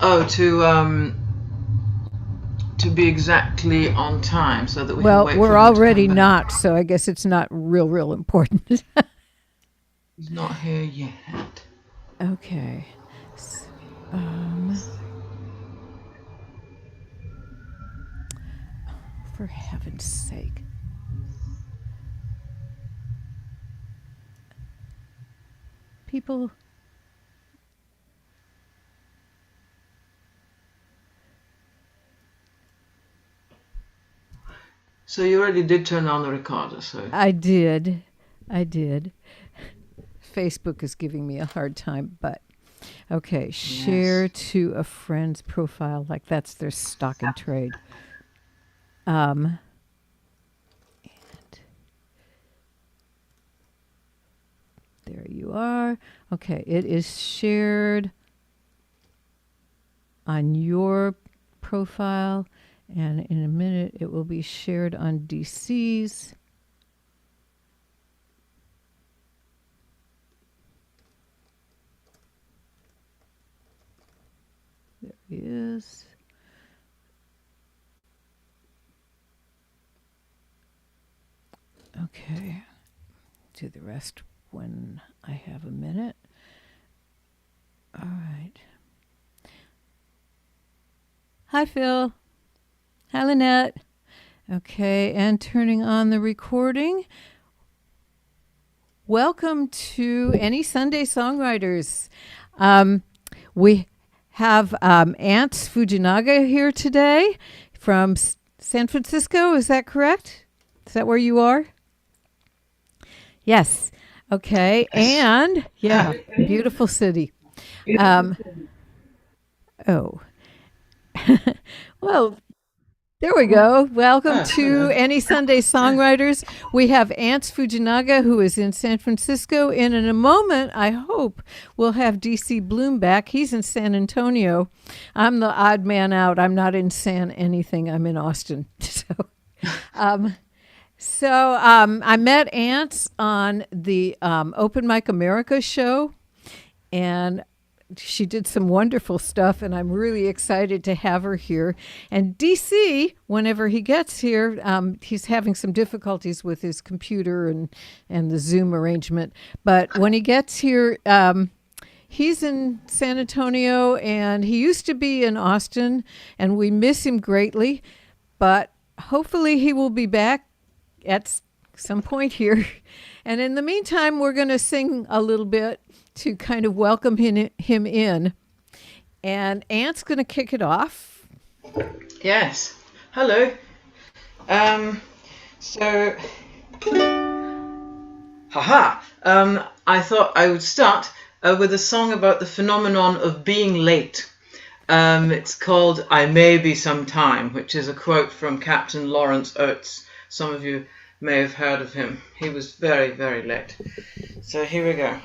Oh, to be exactly on time so that we can Well, wait for we're him to already come back. not, so I guess it's not real important. He's not here yet. Okay. Um, for heaven's sake. People. So you already did turn on the recorder, so. I did. I did. Facebook is giving me a hard time, but okay. Share Yes. to a friend's profile, like that's their stock and trade. And there you are. Okay, it is shared on your profile, and in a minute it will be shared on DC's. There he is. Okay, do the rest when I have a minute. All right. Hi, Phil. Hi, Lynette. Okay, and turning on the recording. Welcome to Any Sunday Songwriters. We have Ants Fujinaga here today from San Francisco. Is that correct? Is that where you are? Yes. Okay. And yeah, beautiful city. Oh, well, there we go. Welcome to Any Sunday Songwriters. We have Ants Fujinaga, who is in San Francisco. And in a moment, I hope we'll have DC Bloom back. He's in San Antonio. I'm the odd man out. I'm not in San anything. I'm in Austin. So I met Ants on the Open Mic America show, and she did some wonderful stuff, and I'm really excited to have her here. And DC, whenever he gets here, he's having some difficulties with his computer and the Zoom arrangement. But when he gets here, he's in San Antonio, and he used to be in Austin, and we miss him greatly. But hopefully he will be back at some point here. And in the meantime, we're going to sing a little bit to kind of welcome him in. And Ant's going to kick it off. Yes. Hello. So, I thought I would start with a song about the phenomenon of being late. It's called I May Be Some Time, which is a quote from Captain Lawrence Oates. Some of you may have heard of him. He was very, very late. So here we go.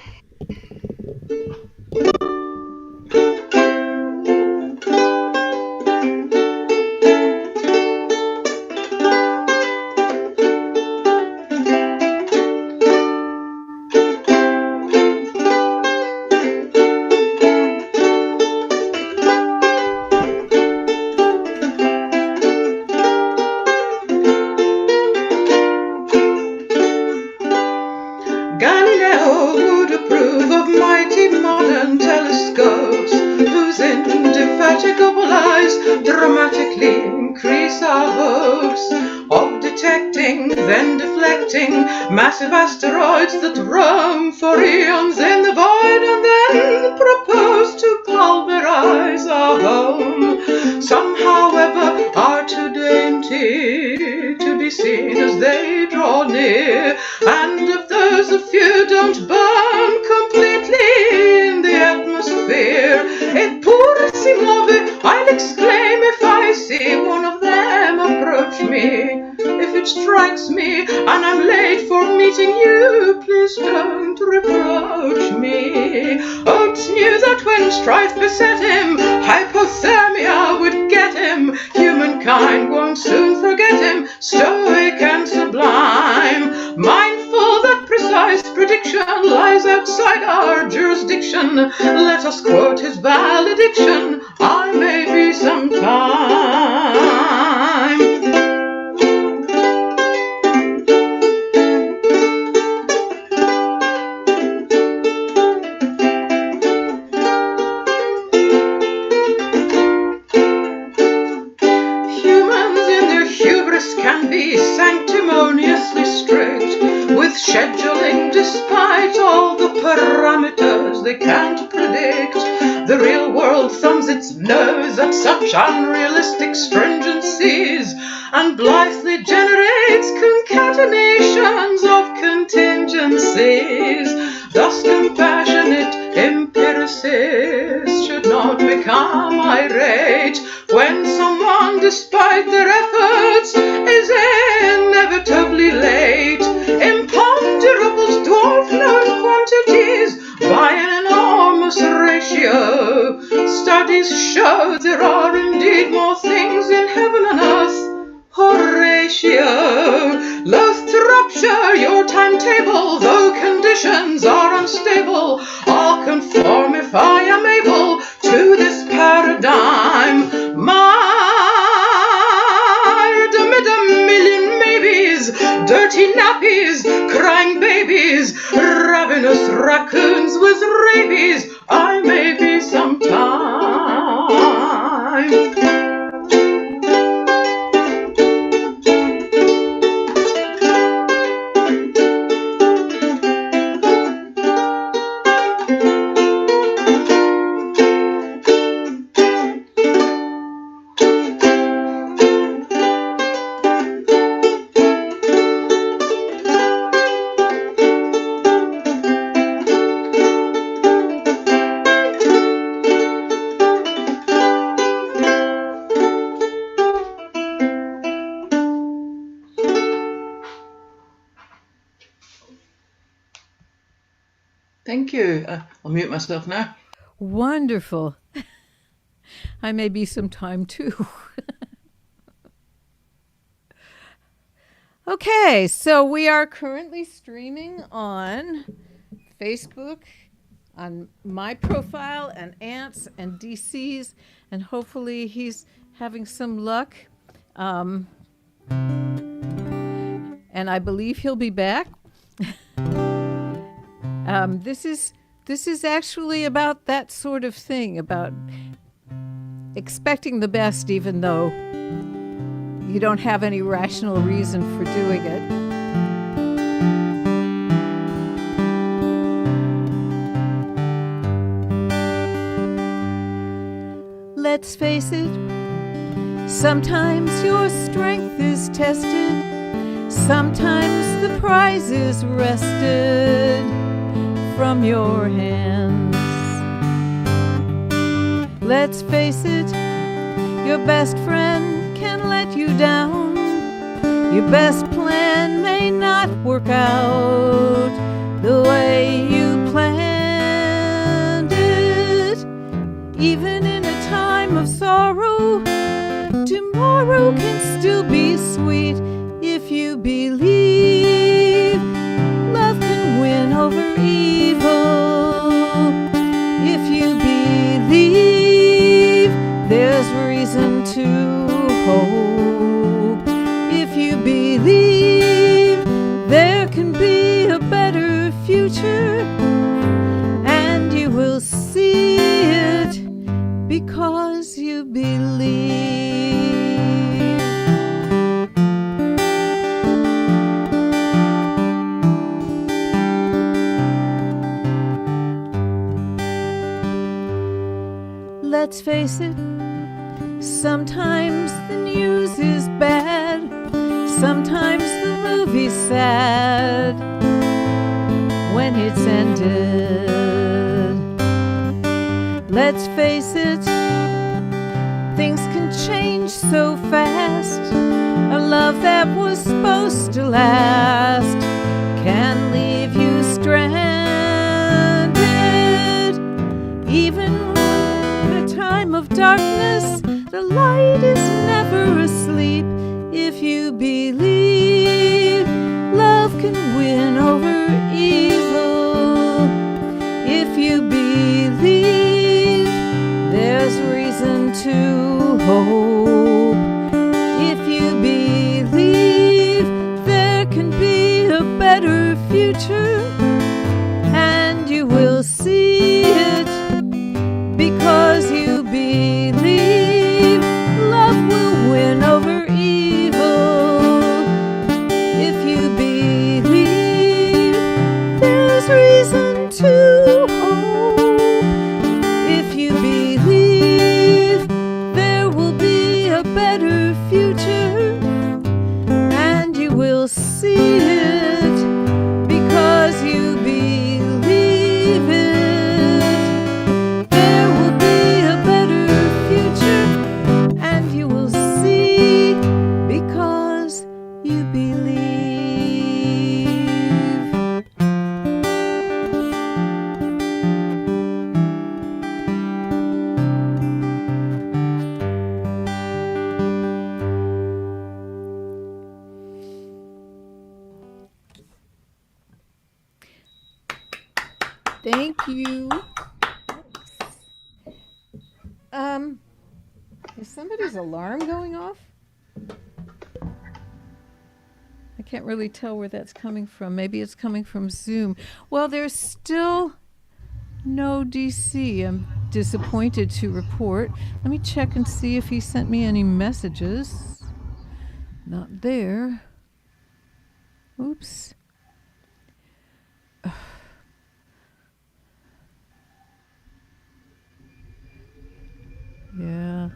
Dramatically increase our hopes of detecting, then deflecting massive asteroids that roam for eons in the void and then propose to pulverize our home. Some, however, are too dainty to be seen as they draw near, and if those a few don't burn completely in the atmosphere, et pur si muove, I'll exclaim if I see one of them approach me. If it strikes me and I'm late for meeting you, please don't reproach me. Oates knew that when strife beset him, hypothermia would get him. Humankind won't soon forget him, stoic and sublime. Mindful that precise prediction lies outside our jurisdiction, let us quote his valediction. I be sanctimoniously strict with scheduling despite all the parameters they can't predict. The real world thumbs its nose at such unrealistic stringencies and blithely generates concatenations of contingencies. Thus compassionate empiricists should not become irate when someone, despite their efforts, is inevitably late. Imponderables dwarf known quantities by an enormous ratio. Studies show there are indeed more things in heaven and earth. Horatio, loath to rupture your timetable, though conditions are unstable. I'll conform if I am able to this paradigm. Mired amid a million maybes, dirty nappies, crying babies, ravenous raccoons with rabies, I may be sometime. Thank you. I'll mute myself now. Wonderful. I may be some time too. Okay, so we are currently streaming on Facebook, on my profile, and Ant's and DC's, and hopefully he's having some luck. And I believe he'll be back. This is actually about that sort of thing, about expecting the best even though you don't have any rational reason for doing it. Let's face it, sometimes your strength is tested, sometimes the prize is wrested from your hands. Let's face it, your best friend can let you down. Your best plan may not work out the way you planned it. Even in a time of sorrow, tomorrow can still be sweet if you believe love can win over evil. If you believe there's reason to hope. If you believe there can be a better future, and you will see it because you believe. Let's face it, sometimes the news is bad, sometimes the movie's sad when it's ended. Let's face it, things can change so fast. A love that was supposed to last can leave you stranded. Even in a time of darkness, the light is never asleep. If you believe love can win over evil, if you believe there's reason to hope, if you believe there can be a better future, and you will see it because you believe love will win over evil. you. Is somebody's alarm going off? I can't really tell where that's coming from. Maybe it's coming from Zoom. Well, there's still no DC. I'm disappointed to report. Let me check and see if he sent me any messages. Not there. Oops. Yeah.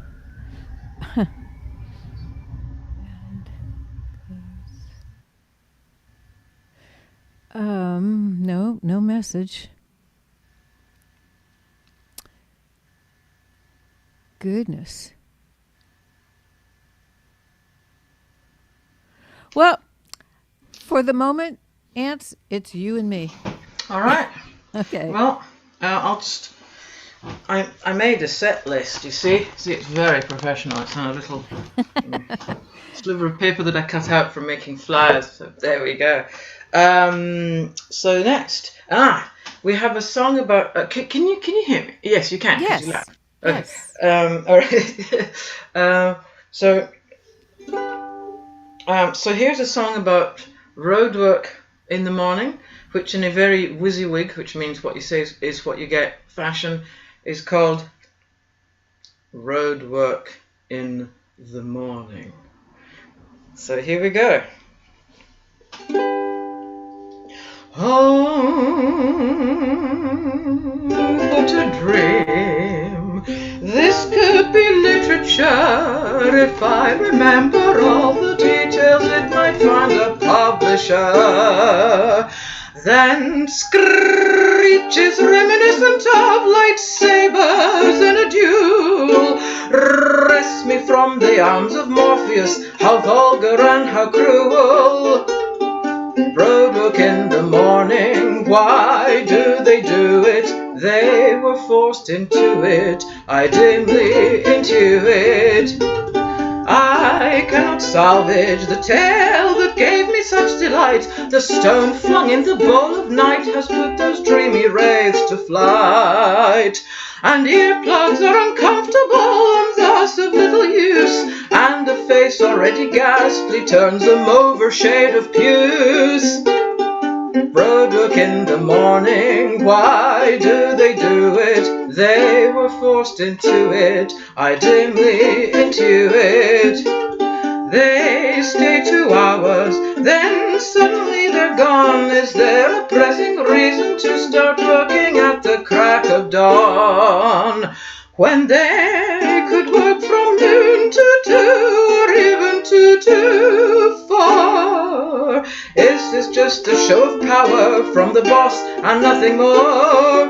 No message. Goodness. Well, for the moment, Ants, it's you and me. All right. Okay. Well, I made a set list, you see? See, it's very professional. It's on a little sliver of paper that I cut out from making flyers. So there we go. So next, we have a song about. Can you hear me? Yes, you can. Yes. You laugh. Okay. Yes. All right. So here's a song about road work in the morning, which in a very WYSIWYG, which means what you say is what you get fashion, is called Road Work in the Morning. So here we go. Oh, what a dream. This could be literature if I remember all the details. It might find a publisher. Then screeches reminiscent of lightsabers in a duel. Wrest me from the arms of Morpheus, how vulgar and how cruel. Roadwork in the morning, why do they do it? They were forced into it, I dimly intuit. I cannot salvage the tale that gave me such delight. The stone flung in the bowl of night has put those dreamy wraiths to flight. And earplugs are uncomfortable and thus of little use, and a face already ghastly turns them over shade of puce. Roadwork in the morning, why do they do it? They were forced into it, I dimly intuit. They stay 2 hours, then suddenly they're gone. Is there a pressing reason to start working at the crack of dawn, when they could work from noon to 2 or even to 4? Is this just a show of power from the boss and nothing more?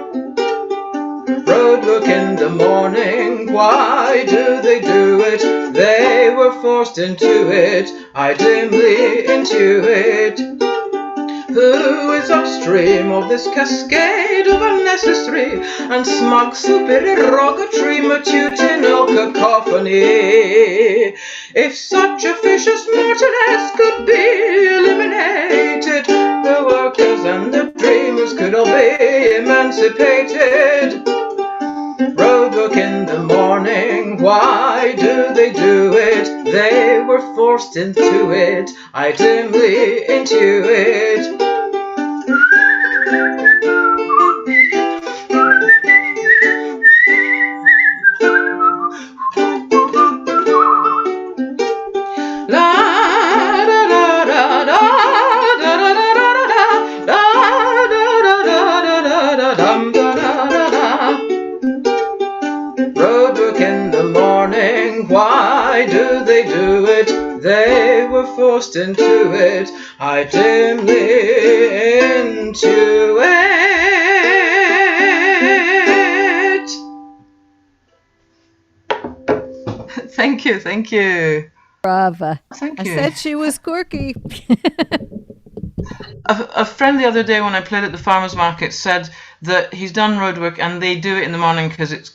Roadwork in the morning, why do they do it? They were forced into it, I dimly intuit. Who is upstream of this cascade of unnecessary and smug supererogatory matutinal cacophony? If such officious martinets could be eliminated, the workers and the dreamers could all be emancipated. Roadwork in the morning, why do they do it? They were forced into it, I dimly intuit. Why do they do it? They were forced into it, I dimly intuit. Thank you. Brava. Thank you. I said she was quirky. A friend the other day when I played at the farmer's market said that he's done roadwork and they do it in the morning because it's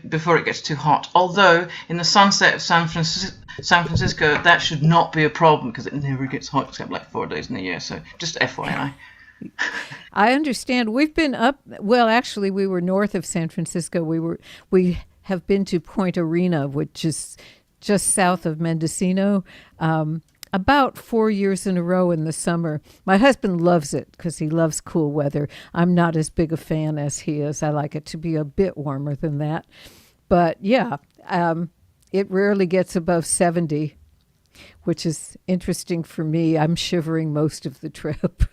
before it gets too hot. Although in the sunset of San Francisco, that should not be a problem because it never gets hot except like 4 days in the year. So just FYI. I understand. We've been up. Well, actually, we were north of San Francisco. We have been to Point Arena, which is just south of Mendocino, about 4 years in a row in the summer. My husband loves it because he loves cool weather. I'm not as big a fan as he is. I like it to be a bit warmer than that. But yeah, it rarely gets above 70, which is interesting for me. I'm shivering most of the trip.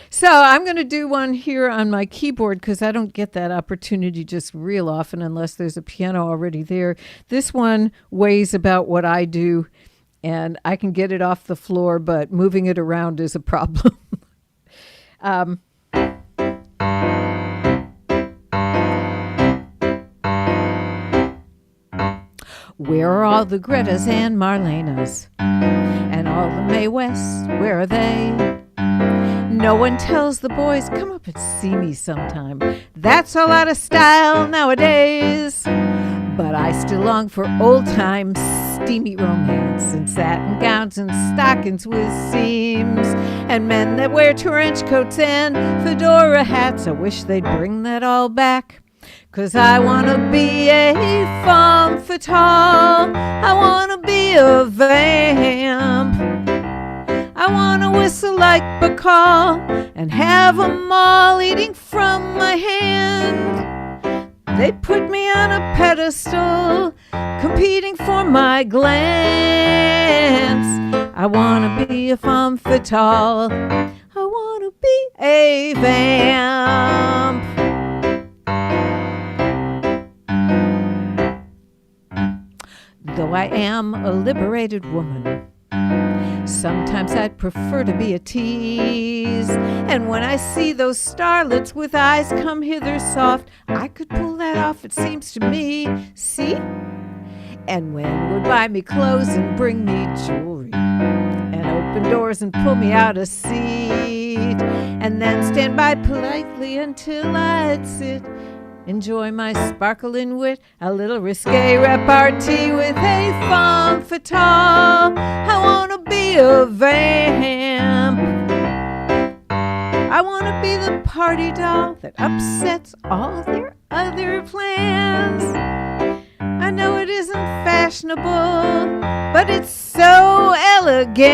So I'm going to do one here on my keyboard because I don't get that opportunity just real often unless there's a piano already there. This one weighs about what I do, and I can get it off the floor, but moving it around is a problem. Where are all the Gretas and Marlenas? And all the Mae Wests, where are they? No one tells the boys, come up and see me sometime. That's all out of style nowadays. But I still long for old-time steamy romance and satin gowns and stockings with seams and men that wear trench coats and fedora hats. I wish they'd bring that all back. 'Cause I want to be a femme fatale. I want to be a vamp. I want to whistle like Bacall and have 'em all eating from my hand. They put me on a pedestal, competing for my glance. I want to be a femme fatale. I want to be a vamp. Though I am a liberated woman, sometimes I'd prefer to be a tease. And when I see those starlets with eyes come hither soft, I could pull that off, it seems to me. See? And when would buy me clothes and bring me jewelry and open doors and pull me out a seat and then stand by politely until I'd sit, enjoy my sparkling wit, a little risque repartee with a femme fatale. I want to be a vamp. I want to be the party doll that upsets all their other plans. I know it isn't fashionable, but it's so elegant.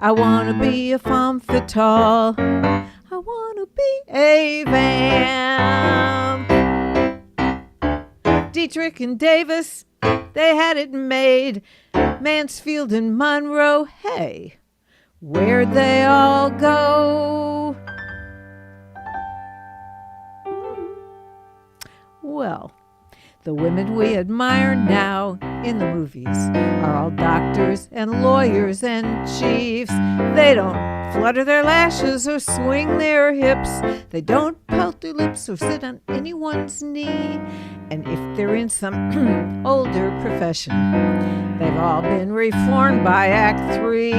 I want to be a femme fatale. I want to be a vamp. Dietrich and Davis, they had it made. Mansfield and Monroe, hey, where'd they all go? Well, the women we admire now in the movies are all doctors and lawyers and chiefs. They don't flutter their lashes or swing their hips. They don't pout their lips or sit on anyone's knee. And if they're in some older profession, they've all been reformed by Act 3.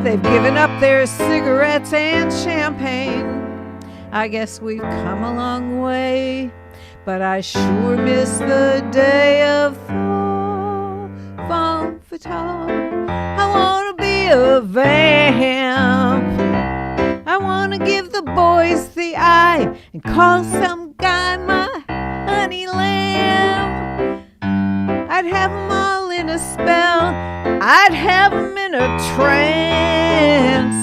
They've given up their cigarettes and champagne. I guess we've come a long way, but I sure miss the day of femme fatale. I want to be a vamp. I want to give the boys the eye and call some guy my honey lamb. I'd have 'em all in a spell. I'd have 'em in a trance.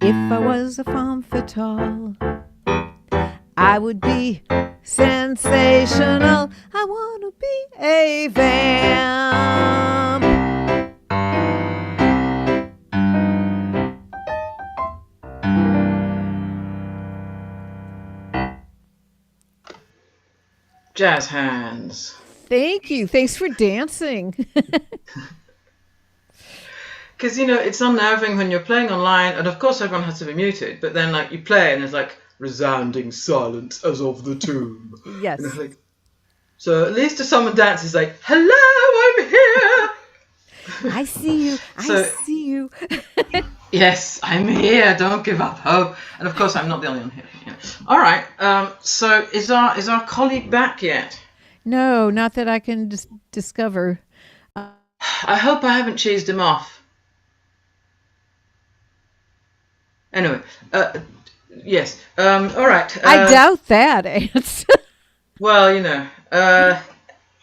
If I was a femme fatale, I would be sensational. I want to be a vamp. Jazz hands. Thank you. Thanks for dancing. Because, you know, it's unnerving when you're playing online, and of course everyone has to be muted, but then, like, you play and there's, like, resounding silence as of the tomb. Yes. You know, like, so at least if someone dances, like, hello, I'm here. I see you. I see you. Yes, I'm here. Don't give up hope. And of course, I'm not the only one here. Yeah. All right. So is our colleague back yet? No, not that I can discover. I hope I haven't cheesed him off. Anyway, yes. All right. I doubt that, Ants. Well,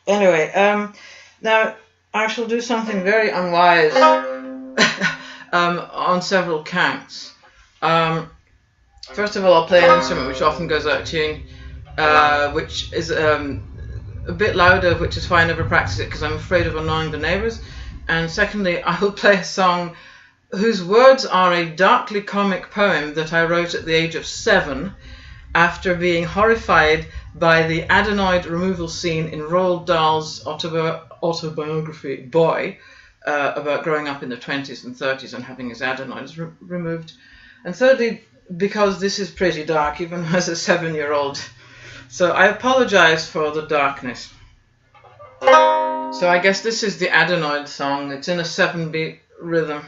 anyway, now I shall do something very unwise on several counts. First of all, I'll play an instrument which often goes out of tune, which is a bit louder, which is why I never practice it because I'm afraid of annoying the neighbours. And secondly, I will play a song whose words are a darkly comic poem that I wrote at the age of 7 after being horrified by the adenoid removal scene in Roald Dahl's autobiography, Boy, about growing up in the 20s and 30s and having his adenoids removed. And thirdly, because this is pretty dark, even as a 7-year-old. So I apologize for the darkness. So I guess this is the adenoid song. It's in a 7-beat rhythm.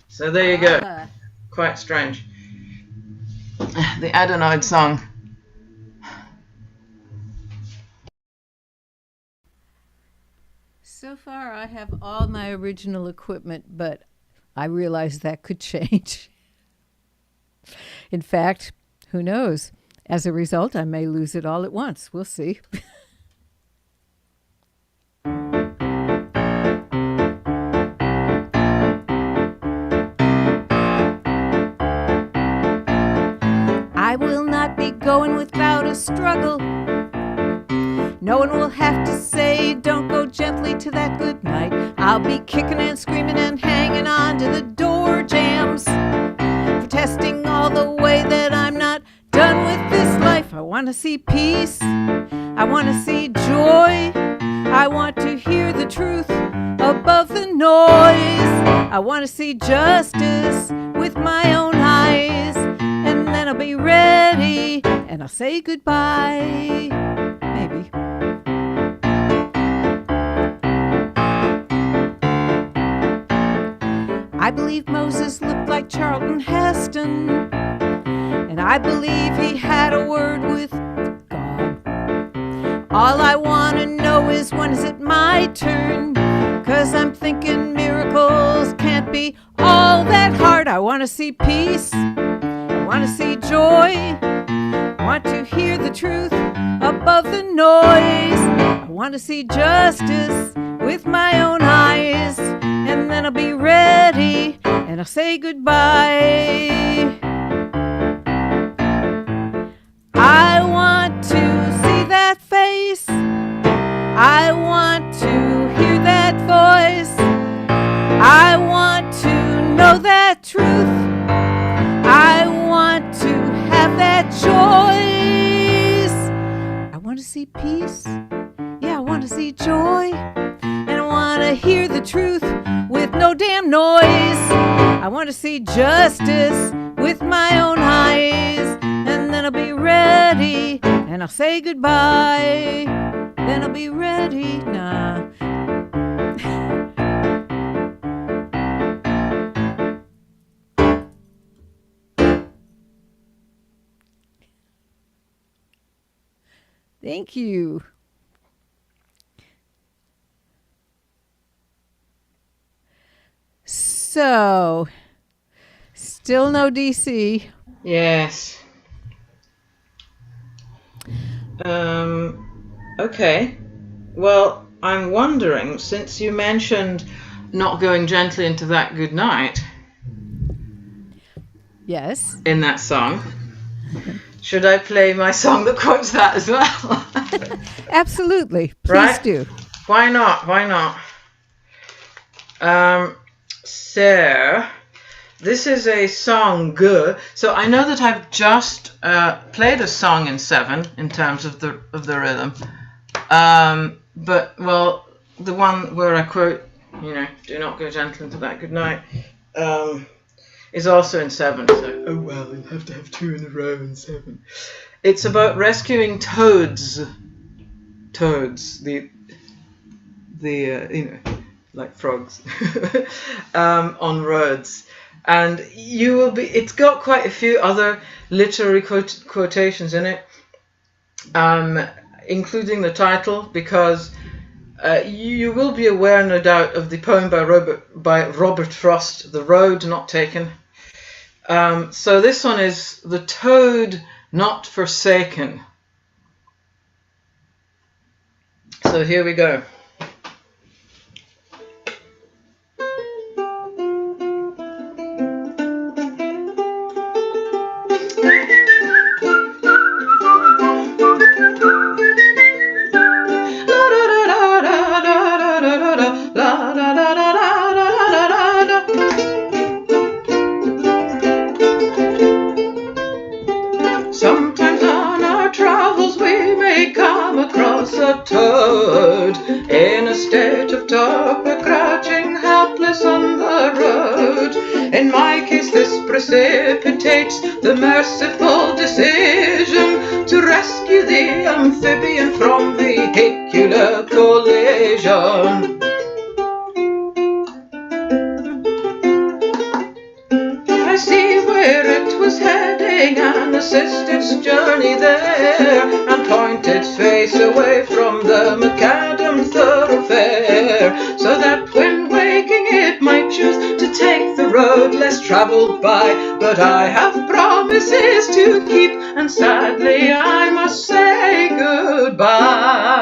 So there you go. Quite strange. The adenoid song. So far, I have all my original equipment, but I realize that could change. In fact, who knows? As a result, I may lose it all at once. We'll see. I will not be going without a struggle. No one will have to say, don't go gently to that good night. I'll be kicking and screaming and hanging on to the door jams, protesting all the way that I'm not done with this life. I want to see peace. I want to see joy. I want to hear the truth above the noise. I want to see justice with my own eyes. And then I'll be ready and I'll say goodbye. Maybe. I believe Moses looked like Charlton Heston, and I believe he had a word with God. All I want to know is, when is it my turn? 'Cause I'm thinking miracles can't be all that heart. I want to see peace. I want to see joy. I want to hear the truth above the noise. I want to see justice with my own eyes. And then I'll be ready and I'll say goodbye. I want to see that face. I want to hear that voice. I want to know that truth. I want to have that choice. I want to see peace. Yeah, I want to see joy. And I want to hear the truth with no damn noise. I want to see justice with my own eyes. And then I'll be ready and I'll say goodbye. Then I'll be ready. Nah. Thank you. So, still no DC. Yes. Okay. Well, I'm wondering, since you mentioned not going gently into that good night. Yes. In that song. Should I play my song that quotes that as well? Absolutely. Please right? do. Why not? Why not? So, this is a song good. So I know that I've just played a song in 7 in terms of the rhythm. But well, the one where I quote, do not go gentle into that good night, is also in 7. So oh well, you'll have to have 2 in a row in 7. It's about rescuing toads. Toads, the like frogs, on roads. And you will be. It's got quite a few other literary quotations in it, including the title, because you will be aware, no doubt, of the poem by Robert Frost, "The Road Not Taken." So this one is "The Toad Not Forsaken." So here we go. Sometimes on our travels we may come across a toad in a state of torpor, crouching helpless on the road. In my case this precipitates the merciful decision to rescue the amphibian from vehicular collision. I see where it was heading and assist its journey there, and point its face away from the macadam thoroughfare, so that when waking it might choose to take the road less travelled by. But I have promises to keep, and sadly I must say goodbye.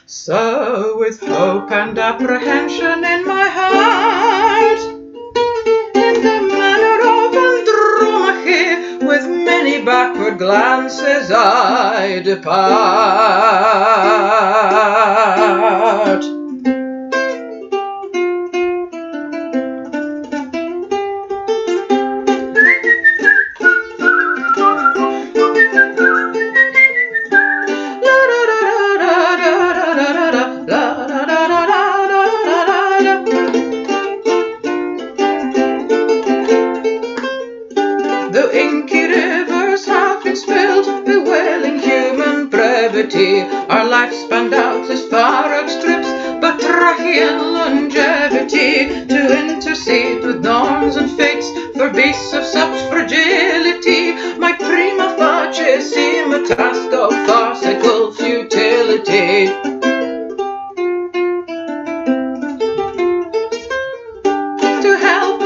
So with hope and apprehension in my heart, in the manner of Andromache, with many backward glances I depart. The inky rivers have been spilled, bewailing human brevity. Our lifespan doubtless far outstrips batrachian longevity. To intercede with norms and fates for beasts of such fragility, my prima facie seem a task of farcical futility. To help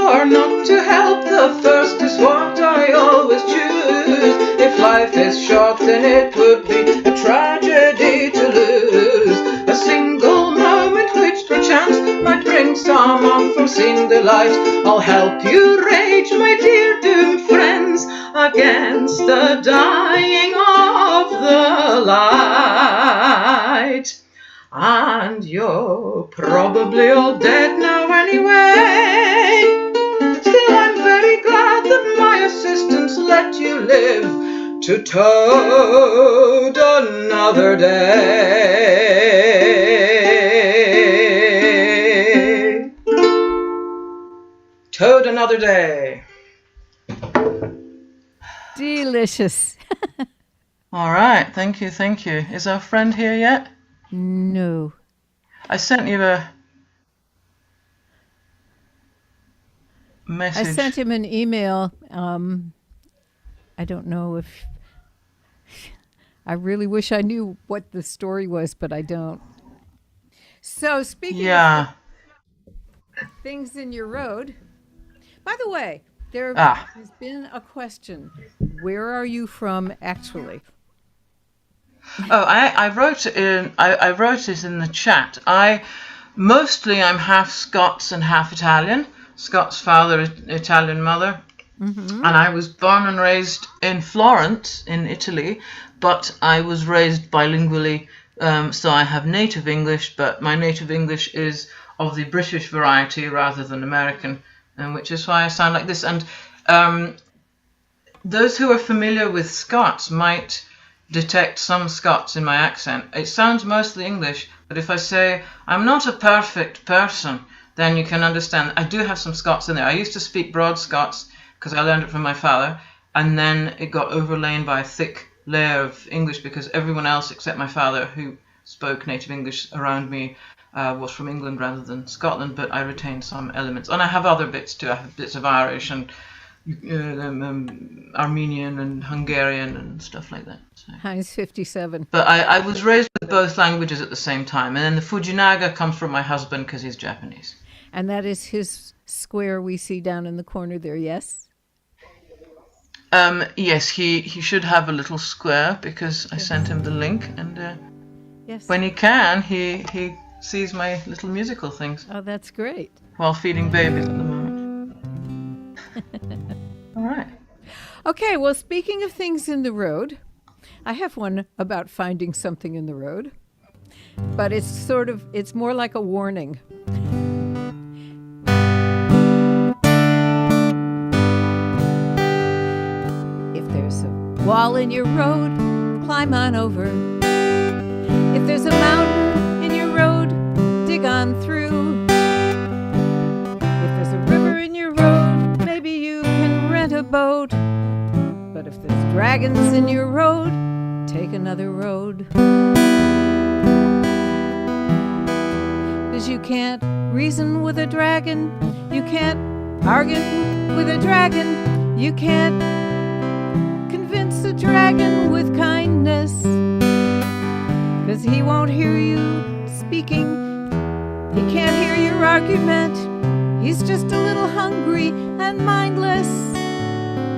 the first is what I always choose. If life is short, then it would be a tragedy to lose a single moment which perchance might bring some unforeseen delight. I'll help you rage, my dear doomed friends, against the dying of the light. And you're probably all dead now anyway. Still, I'm very glad that my assistants let you live to toad another day. Toad another day. Delicious. All right, thank you. Is our friend here yet? No. I sent you a message. I sent him an email. I don't know if... I really wish I knew what the story was, but I don't. So, speaking of things in your road... By the way, there has been a question. Where are you from, actually? Oh, I wrote it in. I wrote it in the chat. I'm half Scots and half Italian. Scots father, Italian mother, and I was born and raised in Florence, in Italy. But I was raised bilingually, so I have native English. But my native English is of the British variety rather than American, which is why I sound like this. And those who are familiar with Scots might detect some Scots in my accent. It sounds mostly English, but if I say I'm not a perfect person, then you can understand. I do have some Scots in there. I used to speak broad Scots because I learned it from my father, and then it got overlain by a thick layer of English because everyone else except my father, who spoke native English around me, was from England rather than Scotland, but I retained some elements. And I have other bits too. I have bits of Irish and Armenian and Hungarian and stuff like that. So. Heinz 57. But I was raised with both languages at the same time. And then the Fujinaga comes from my husband because he's Japanese. And that is his square we see down in the corner there, yes? Yes, he should have a little square because I sent him the link. And yes. When he can, he sees my little musical things. Oh, that's great. While feeding babies at the moment. All right. Okay, well, speaking of things in the road, I have one about finding something in the road, but it's more like a warning. If there's a wall in your road, climb on over. If there's a mountain in your road, dig on through. A boat, but if there's dragons in your road, take another road. 'Cause you can't reason with a dragon, you can't argue with a dragon, you can't convince a dragon with kindness, 'cause he won't hear you speaking, he can't hear your argument, he's just a little hungry and mindless.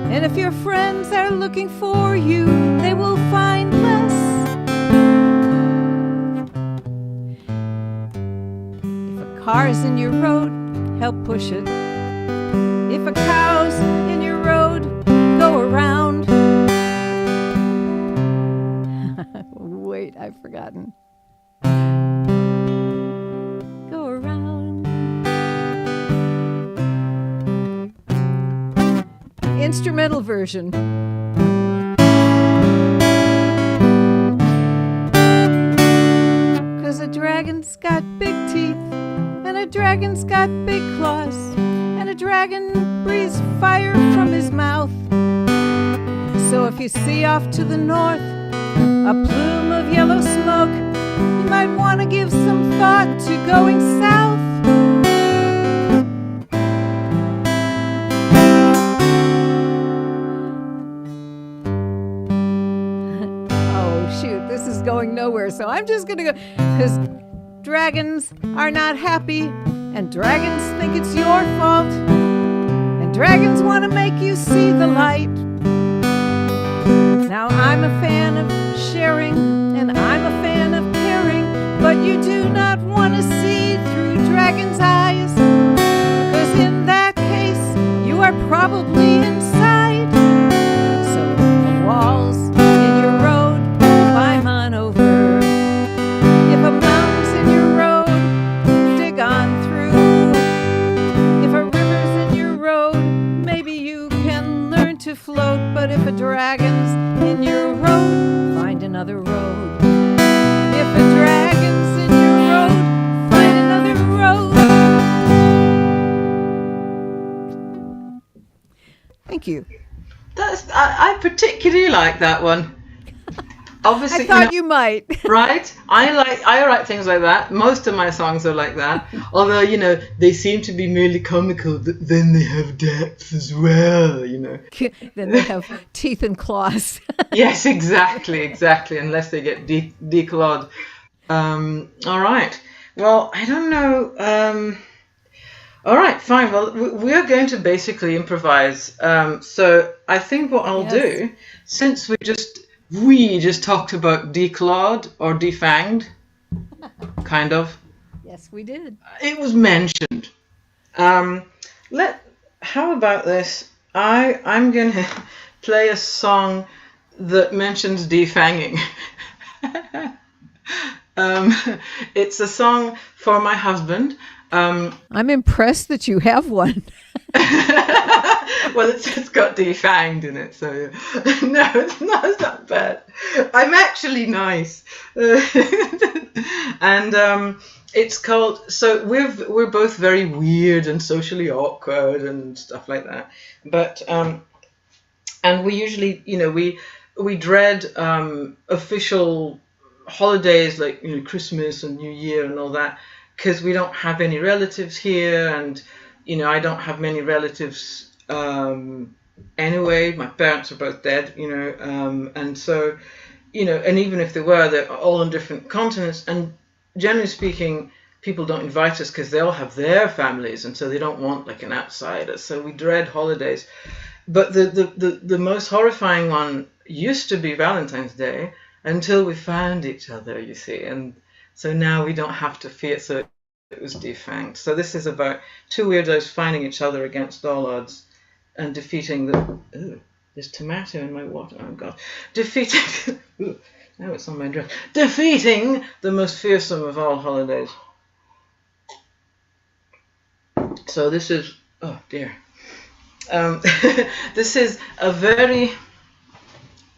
And if your friends are looking for you, they will find less. If a car's in your road, help push it. If a cow's in your road, go around. Wait, I've forgotten. Go around. Instrumental version. 'Cause a dragon's got big teeth, and a dragon's got big claws, and a dragon breathes fire from his mouth. So if you see off to the north a plume of yellow smoke, you might want to give some thought to going south. This is going nowhere, so I'm just gonna go, because dragons are not happy, and dragons think it's your fault, and Dragons want to make you see the light. Now I'm a fan of sharing, and I'm a fan of caring, but you do not want to see through dragons' eyes, because in that case you are probably inside. So the walls in your road, climb on over. If a mountain's in your road, dig on through. If a river's in your road, maybe you can learn to float. But if a dragon's in your road, find another road. If a dragon's in your road, find another road. Thank you. I particularly like that one. Obviously, I thought you might. Right? I write things like that. Most of my songs are like that. Although, they seem to be merely comical, but then they have depth as well, Then they have teeth and claws. Yes, exactly. Unless they get declawed. All right. Well, I don't know. All right, fine. Well, we're going to basically improvise. So I think what I'll do, since we just talked about declawed or defanged, kind of. Yes, we did. It was mentioned. How about this? I'm going to play a song that mentions defanging. It's a song for my husband. I'm impressed that you have one. Well, it's got defanged in it, so no, it's not bad. I'm actually nice, and it's called. So we're both very weird and socially awkward and stuff like that. But and we usually, we dread official holidays like Christmas and New Year and all that, because we don't have any relatives here, and I don't have many relatives anyway. My parents are both dead, and so, and even if they were, they're all on different continents, and generally speaking, people don't invite us because they all have their families, and so they don't want like an outsider. So we dread holidays. But the most horrifying one used to be Valentine's Day, until we found each other, you see, and so now we don't have to fear. So it was defanged. So this is about two weirdos finding each other against all odds and defeating there's tomato in my water. Oh God! Defeating. Now it's on my dress. Defeating the most fearsome of all holidays. So this is. Oh dear. This is a very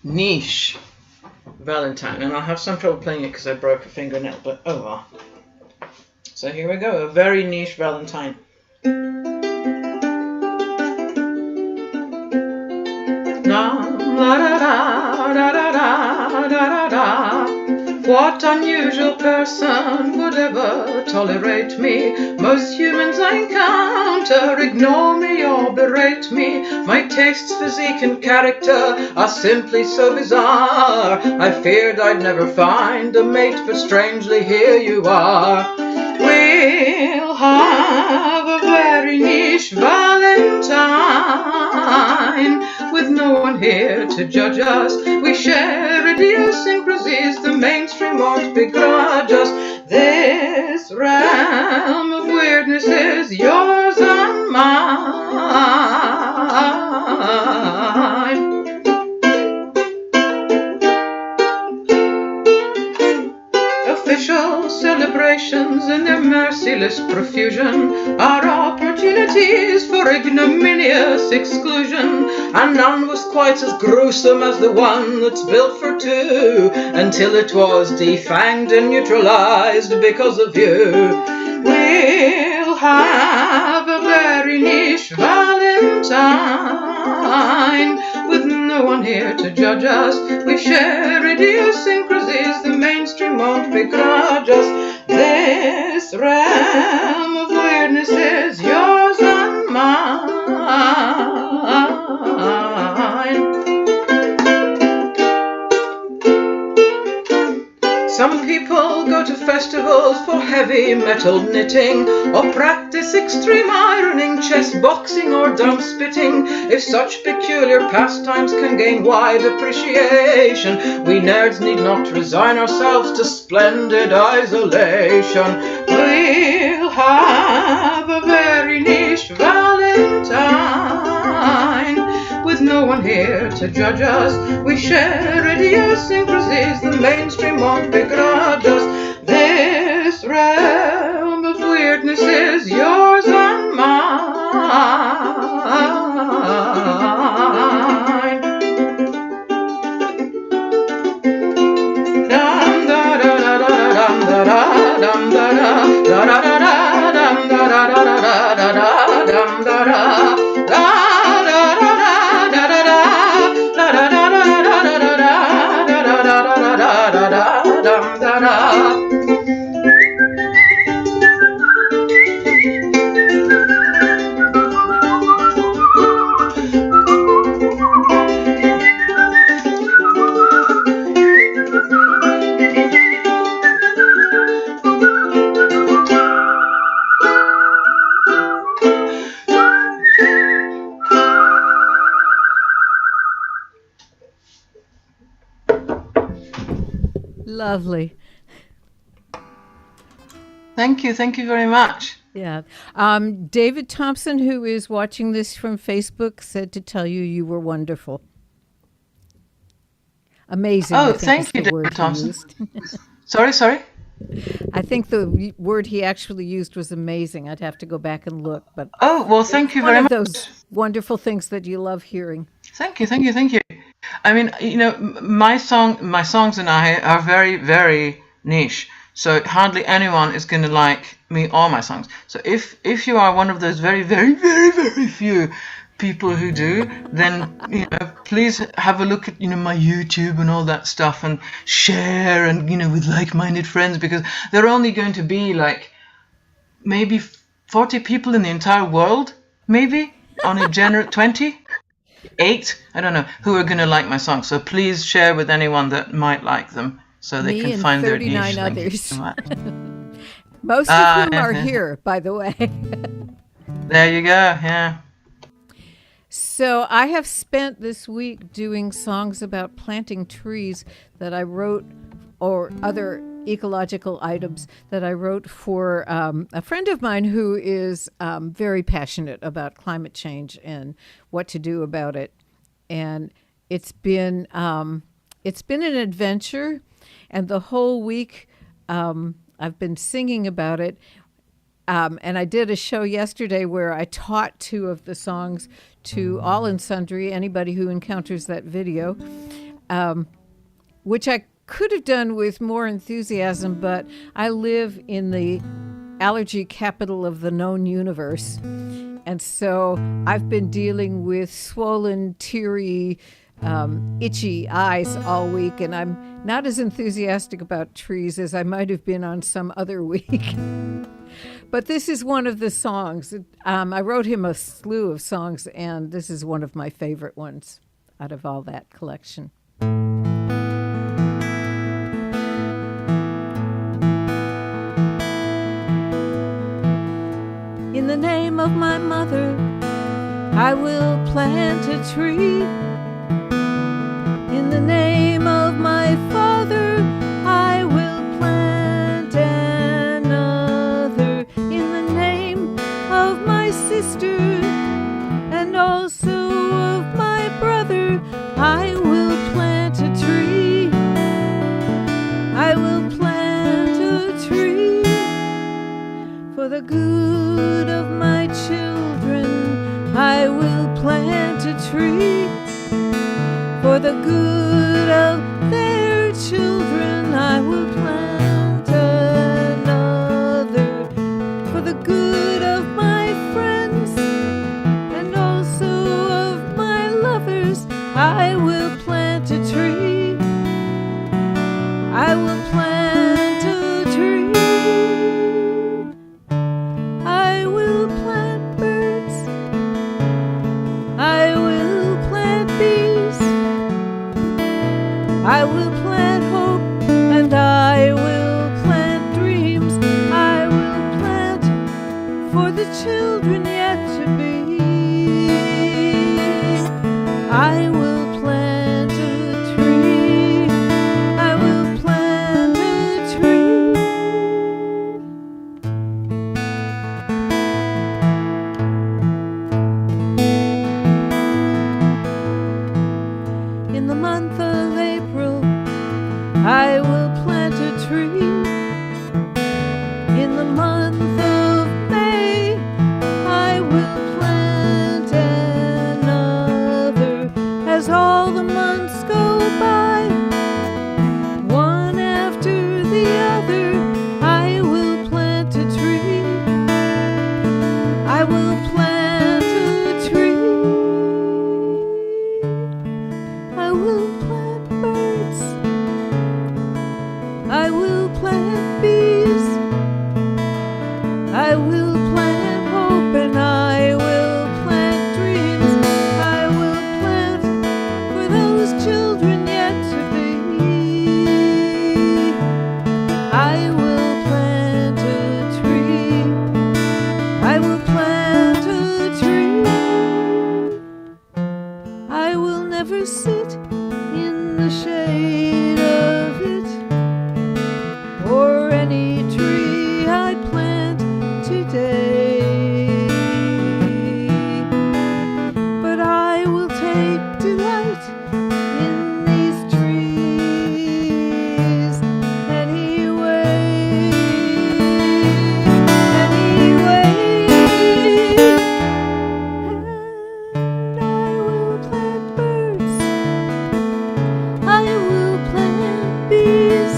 niche Valentine, and I'll have some trouble playing it because I broke a fingernail, but oh well. So here we go, a very niche Valentine. What unusual person would ever tolerate me? Most humans I encounter ignore me or berate me. My tastes, physique and character are simply so bizarre. I feared I'd never find a mate, but strangely here you are. We'll have a very niche Valentine, with no one here to judge us. We share idiosyncrasies the mainstream won't begrudge us. This realm of weirdness is yours and mine. Official celebrations in their merciless profusion are opportunities for ignominious exclusion, and none was quite as gruesome as the one that's built for two, until it was defanged and neutralized because of you. We'll have a very niche Valentine, with no one here to judge us. We share idiosyncrasies the mainstream won't begrudge us. This realm of weirdness is yours and mine. Some people go to festivals for heavy metal knitting, or practice extreme ironing, chess boxing or dump spitting. If such peculiar pastimes can gain wide appreciation, we nerds need not resign ourselves to splendid isolation. We'll have a very niche Valentine, with no one here to judge us. We share idiosyncrasies the mainstream won't begrudge us. This realm of weirdness is yours and mine. Dum da da da da dum da da dum da da da da da dum da da da da da dum da da. Lovely. Thank you very much. Yeah. David Thompson, who is watching this from Facebook, said to tell you you were wonderful. Amazing. Oh, thank you, David Thompson. Sorry? I think the word he actually used was amazing. I'd have to go back and look. But oh, well, thank you very much. One of those wonderful things that you love hearing. Thank you. I mean, my songs and I are very, very niche. So hardly anyone is going to like me or my songs. So if you are one of those very, very, very, very few people who do, then please have a look at my YouTube and all that stuff, and share and with like-minded friends, because there are only going to be like maybe 40 people in the entire world, maybe on a general 28, I don't know, who are going to like my songs. So please share with anyone that might like them, so they can find their niche. 39 others. Most of whom are here, by the way. There you go. Yeah. So I have spent this week doing songs about planting trees that I wrote, or other ecological items that I wrote for a friend of mine who is very passionate about climate change and what to do about it. And it's been an adventure, and the whole week I've been singing about it. And I did a show yesterday where I taught 2 of the songs to all and sundry, anybody who encounters that video, which I could have done with more enthusiasm, but I live in the allergy capital of the known universe. And so I've been dealing with swollen, teary, itchy eyes all week, and I'm not as enthusiastic about trees as I might have been on some other week. But this is one of the songs. I wrote him a slew of songs, and this is one of my favorite ones out of all that collection. In the name of my mother, I will plant a tree. In the name of my father, I will plant another. In the name of my sister, and also of my brother, I will plant a tree. I will plant a tree for the good of my children. I will plant a tree for the good of their children. I will plant another for the good of my friends and also of my lovers. I will plant a tree. I will plant a tree. I will plant birds. I will plant bees. I will plant a tree. I will plant a tree. I will never sit in the shade of it, or any tree I plant today. But I will take delight in these trees anyway. And I will plant birds. I will plant bees.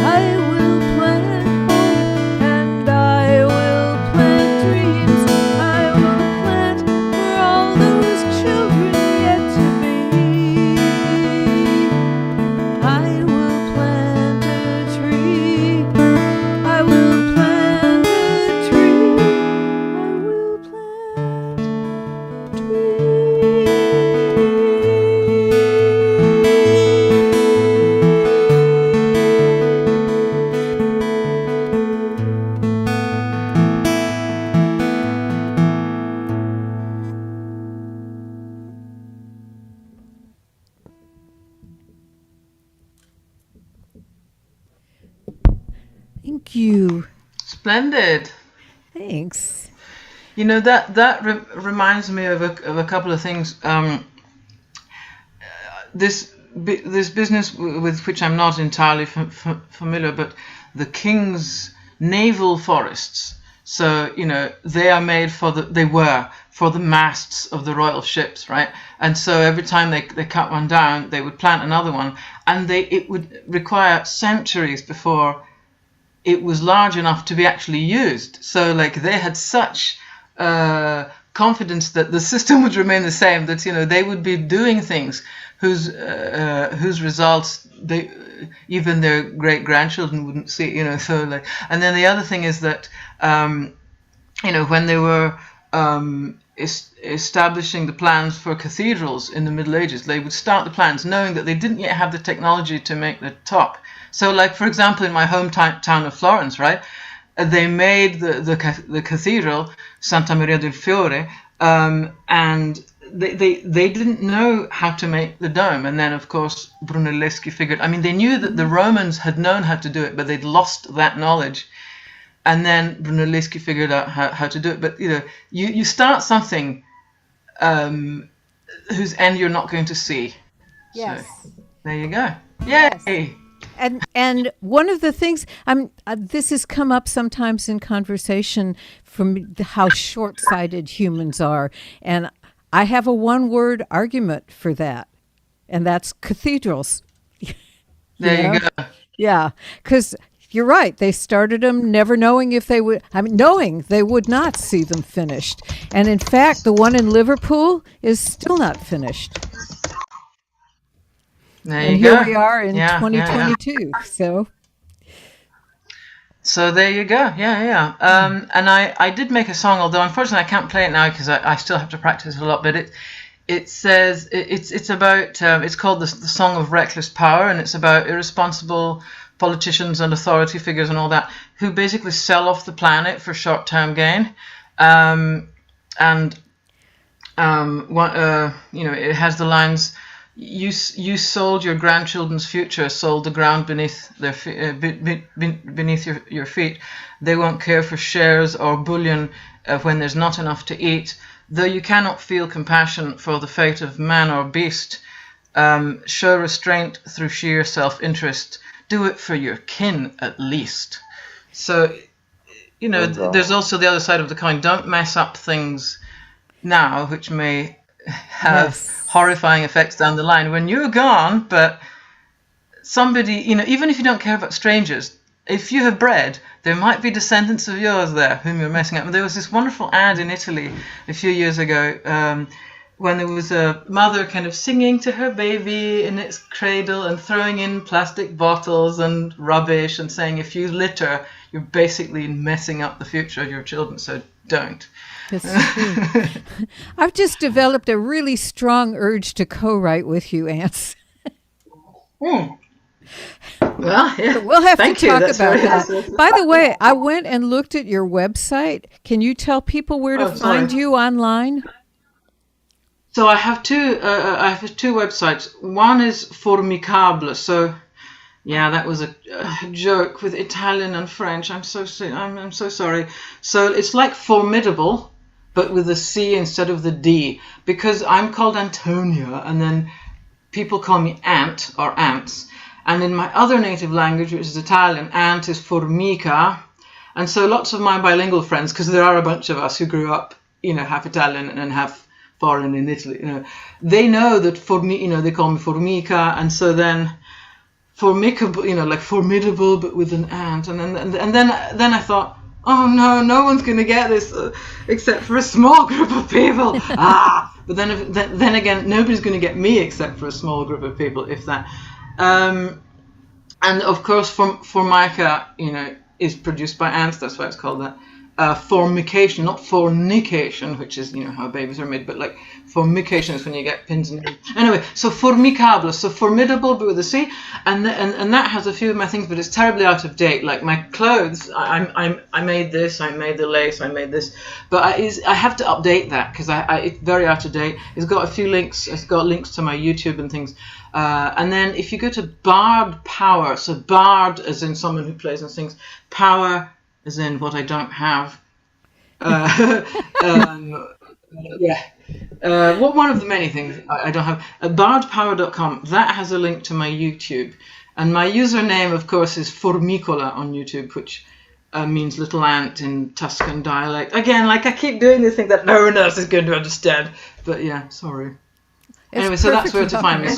I will plant hope, and I will plant dreams. I will plant for all those children yet to be. I will plant a tree. I will plant a tree. I will plant a tree. Thank you. Splendid. Thanks. You know, that reminds me of a couple of things. This business with which I'm not entirely familiar, but the king's naval forests. So, you know, they were for the masts of the royal ships, right? And so every time they cut one down, they would plant another one, and it would require centuries before it was large enough to be actually used. So, like, they had such confidence that the system would remain the same, that, you know, they would be doing things whose results even their great grandchildren wouldn't see, you know. So, like, and then the other thing is that you know, when they were establishing the plans for cathedrals in the Middle Ages, they would start the plans knowing that they didn't yet have the technology to make the top. So, like, for example, in my hometown of Florence, right, they made the cathedral, Santa Maria del Fiore, and they didn't know how to make the dome. And then, of course, Brunelleschi figured, I mean, they knew that the Romans had known how to do it, but they'd lost that knowledge. And then Brunelleschi figured out how to do it. But, you know, you start something whose end you're not going to see. Yes. So, there you go. Yay! Yes. And one of the things this has come up sometimes in conversation from how short-sighted humans are, and I have a one-word argument for that, and that's cathedrals. There you go. Yeah, because you're right. They started them never knowing if they would. I mean, knowing they would not see them finished, and in fact, the one in Liverpool is still not finished. There you go. Here we are in 2022. So there you go. Yeah. And I did make a song, although unfortunately I can't play it now because I still have to practice a lot. But it says it's about it's called the Song of Reckless Power, and it's about irresponsible politicians and authority figures and all that who basically sell off the planet for short-term gain. You know, it has the lines. You sold your grandchildren's future, sold the ground beneath beneath your feet. They won't care for shares or bullion when there's not enough to eat. Though you cannot feel compassion for the fate of man or beast, show restraint through sheer self-interest. Do it for your kin at least. So, you know, there's also the other side of the coin. Don't mess up things now, which may have horrifying effects down the line when you're gone. But somebody, you know, even if you don't care about strangers, if you have bread, there might be descendants of yours there whom you're messing up. And there was this wonderful ad in Italy a few years ago when there was a mother kind of singing to her baby in its cradle and throwing in plastic bottles and rubbish and saying, if you litter, you're basically messing up the future of your children, so don't. That's true. I've just developed a really strong urge to co-write with you, Ants. Well, yeah. We'll have to Thank you. talk That's about very that. nice. By the way, I went and looked at your website. Can you tell people where to Oh, sorry. find you online? So I have two. I have two websites. One is Formicable. So yeah, that was a joke with Italian and French. I'm so sorry. So it's like formidable, but with a C instead of the D, because I'm called Antonia, and then people call me Ant or Ants. And in my other native language, which is Italian, Ant is Formica. And so lots of my bilingual friends, because there are a bunch of us who grew up, half Italian and half foreign in Italy, they know that they call me Formica, and so then formidable, like formidable, but with an ant. And then I thought, oh no, no one's going to get this except for a small group of people. But then again, nobody's going to get me except for a small group of people, if that. And of course, Formica, is produced by ants. That's why it's called that. Formication, not fornication, which is how babies are made, but like formication is when you get pins in. Anyway, so formicable, so formidable, but with a C, and that has a few of my things, but it's terribly out of date. Like my clothes, I made this, I made the lace, I made this, but I have to update that because it's very out of date. It's got a few links. It's got links to my YouTube and things. And then if you go to Bard Power, so Bard as in someone who plays and sings, Power as in what I don't have. One of the many things I don't have. Bardpower.com, that has a link to my YouTube. And my username, of course, is Formicola on YouTube, which means little ant in Tuscan dialect. Again, like I keep doing this thing that no one else is going to understand. But yeah, sorry. Anyway, so that's where to find me.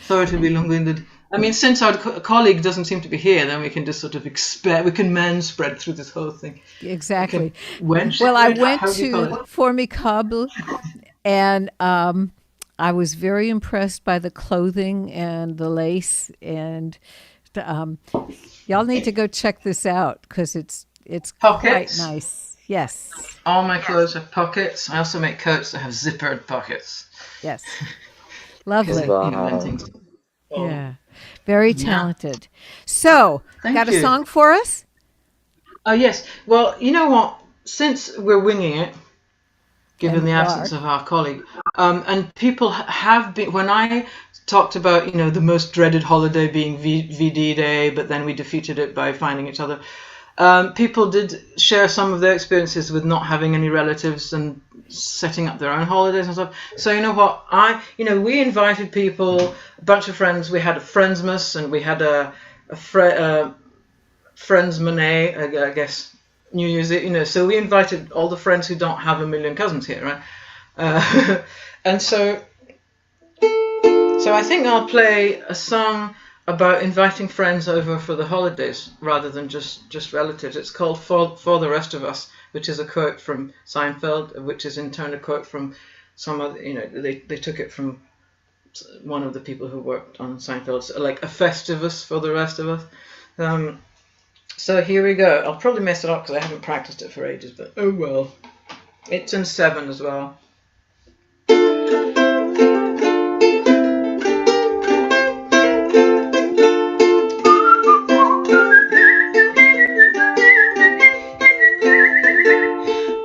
Sorry to be long-winded. I mean, since our colleague doesn't seem to be here, then we can just sort of we can manspread through this whole thing. Exactly. Well, I went to Formicable, and I was very impressed by the clothing and the lace, and y'all need to go check this out because it's pockets. Quite nice. Yes. All my clothes have pockets. I also make coats that have zippered pockets. Yes. Lovely. Yeah. Very talented. So, got a song for us? Oh, yes. Well, you know what? Since we're winging it, given the absence of our colleague, and people have been, when I talked about, the most dreaded holiday being VD Day, but then we defeated it by finding each other, people did share some of their experiences with not having any relatives and setting up their own holidays and stuff. So you know what, we invited people, a bunch of friends. We had a Friendsmas and we had a Friendsmane, I guess, New Year's Eve. So we invited all the friends who don't have a million cousins here, right? And so I think I'll play a song about inviting friends over for the holidays rather than just relatives. It's called For the Rest of Us, which is a quote from Seinfeld, which is in turn a quote from some other, they took it from one of the people who worked on Seinfeld, so like a Festivus for the rest of us. So here we go. I'll probably mess it up because I haven't practiced it for ages, but oh well. It's in 7 as well.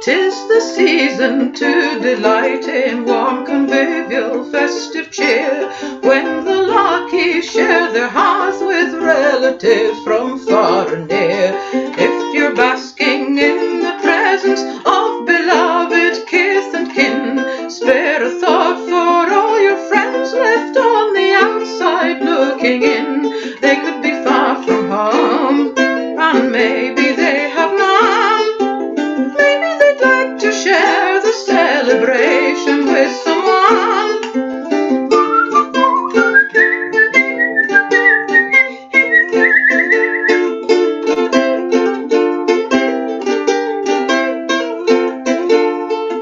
'Tis the season to delight in warm, convivial, festive cheer, when the lucky share their hearths with relatives from far and near. If you're basking in the presence of beloved kith and kin, spare a thought for all your friends left on the outside looking in. They could be far from home, and maybe they have none. To share the celebration with someone.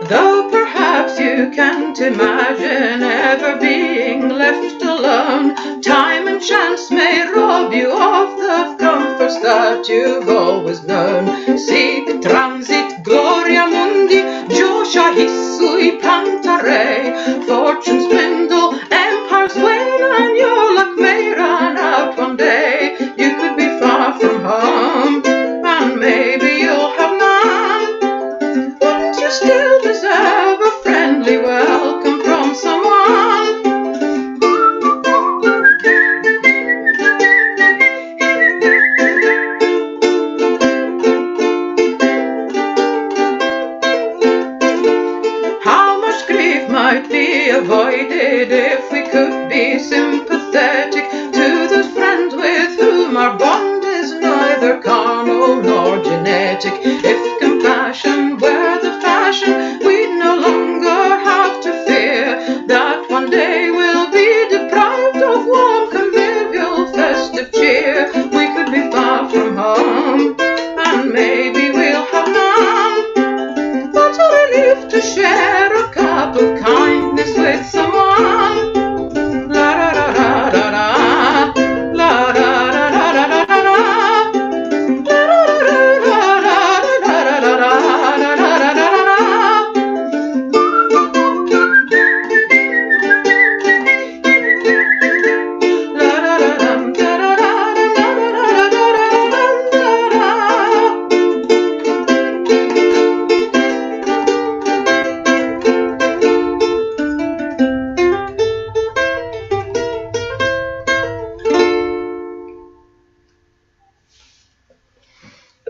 Though perhaps you can't imagine ever being left alone, time and chance may rob you of the comforts that you've always known. Sic transit gloria mundi, Josha sui pantare. Fortunes dwindle, empires wane, and your luck may run neither carnal nor genetic. If compassion were the fashion, we'd no longer have to fear that one day we'll be deprived of warm, convivial, festive cheer. We could be far from home, and maybe we'll have none. What a relief to share a cup of kindness with someone. La da da da da da, la da da da da da da, la da da da da da da da da da da da.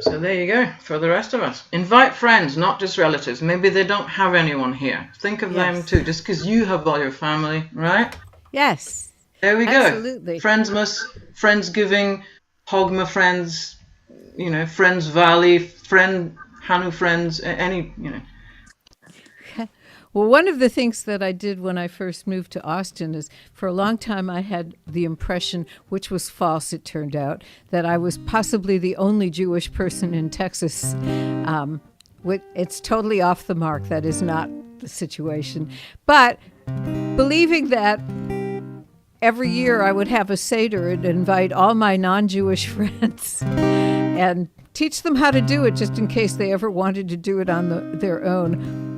So there you go, for the rest of us. Invite friends, not just relatives. Maybe they don't have anyone here. Think of them too, just because you have all your family, right? Yes. There we go. Absolutely. Friendsgiving, Hogma Friends, Friends Valley, Hanu Friends, any. Well, one of the things that I did when I first moved to Austin is for a long time I had the impression, which was false, it turned out, that I was possibly the only Jewish person in Texas. It's totally off the mark. That is not the situation. But believing that every year I would have a Seder and invite all my non-Jewish friends and teach them how to do it just in case they ever wanted to do it on their own.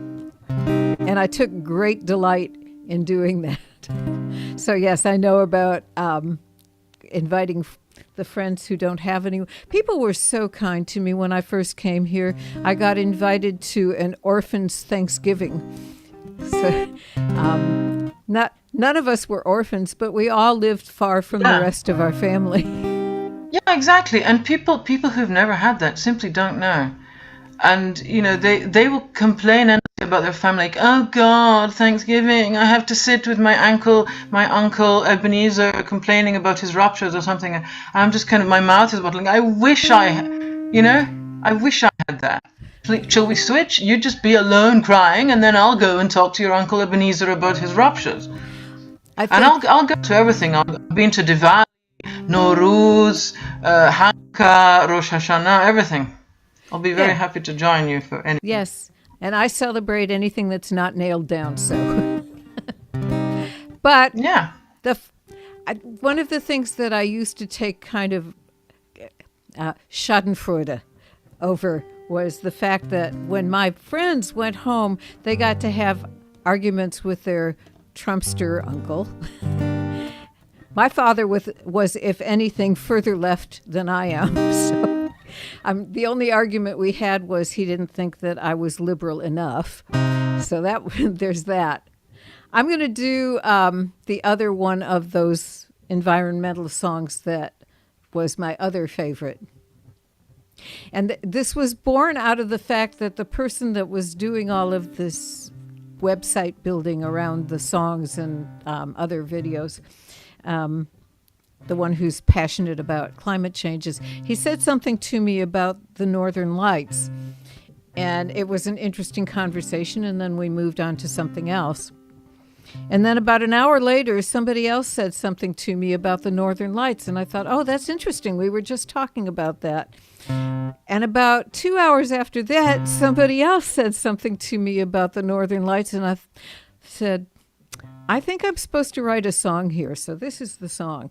And I took great delight in doing that. So yes, I know about inviting the friends who don't have any. People were so kind to me when I first came here. I got invited to an orphan's Thanksgiving. So none of us were orphans, but we all lived far from the rest of our family. Yeah, exactly. And people who've never had that simply don't know. And, they will complain about their family, like, oh God, Thanksgiving, I have to sit with my uncle Ebenezer complaining about his ruptures or something. And I'm just my mouth is watering. I wish I had that. Like, shall we switch? You just be alone crying, and then I'll go and talk to your uncle Ebenezer about his ruptures. I'll go to everything. I've been to Diwali, Nowruz, Hanukkah, Rosh Hashanah, everything. I'll be very happy to join you for anything. Yes, and I celebrate anything that's not nailed down, so. But one of the things that I used to take kind of schadenfreude over was the fact that when my friends went home, they got to have arguments with their Trumpster uncle. My father was, if anything, further left than I am, so. The only argument we had was he didn't think that I was liberal enough. So there's that. I'm going to do the other one of those environmental songs that was my other favorite. And this was born out of the fact that the person that was doing all of this website building around the songs and other videos, the one who's passionate about climate changes, he said something to me about the Northern Lights. And it was an interesting conversation, and then we moved on to something else. And then about an hour later, somebody else said something to me about the Northern Lights, and I thought, oh, that's interesting. We were just talking about that. And about 2 hours after that, somebody else said something to me about the Northern Lights, and I said, I think I'm supposed to write a song here, so this is the song.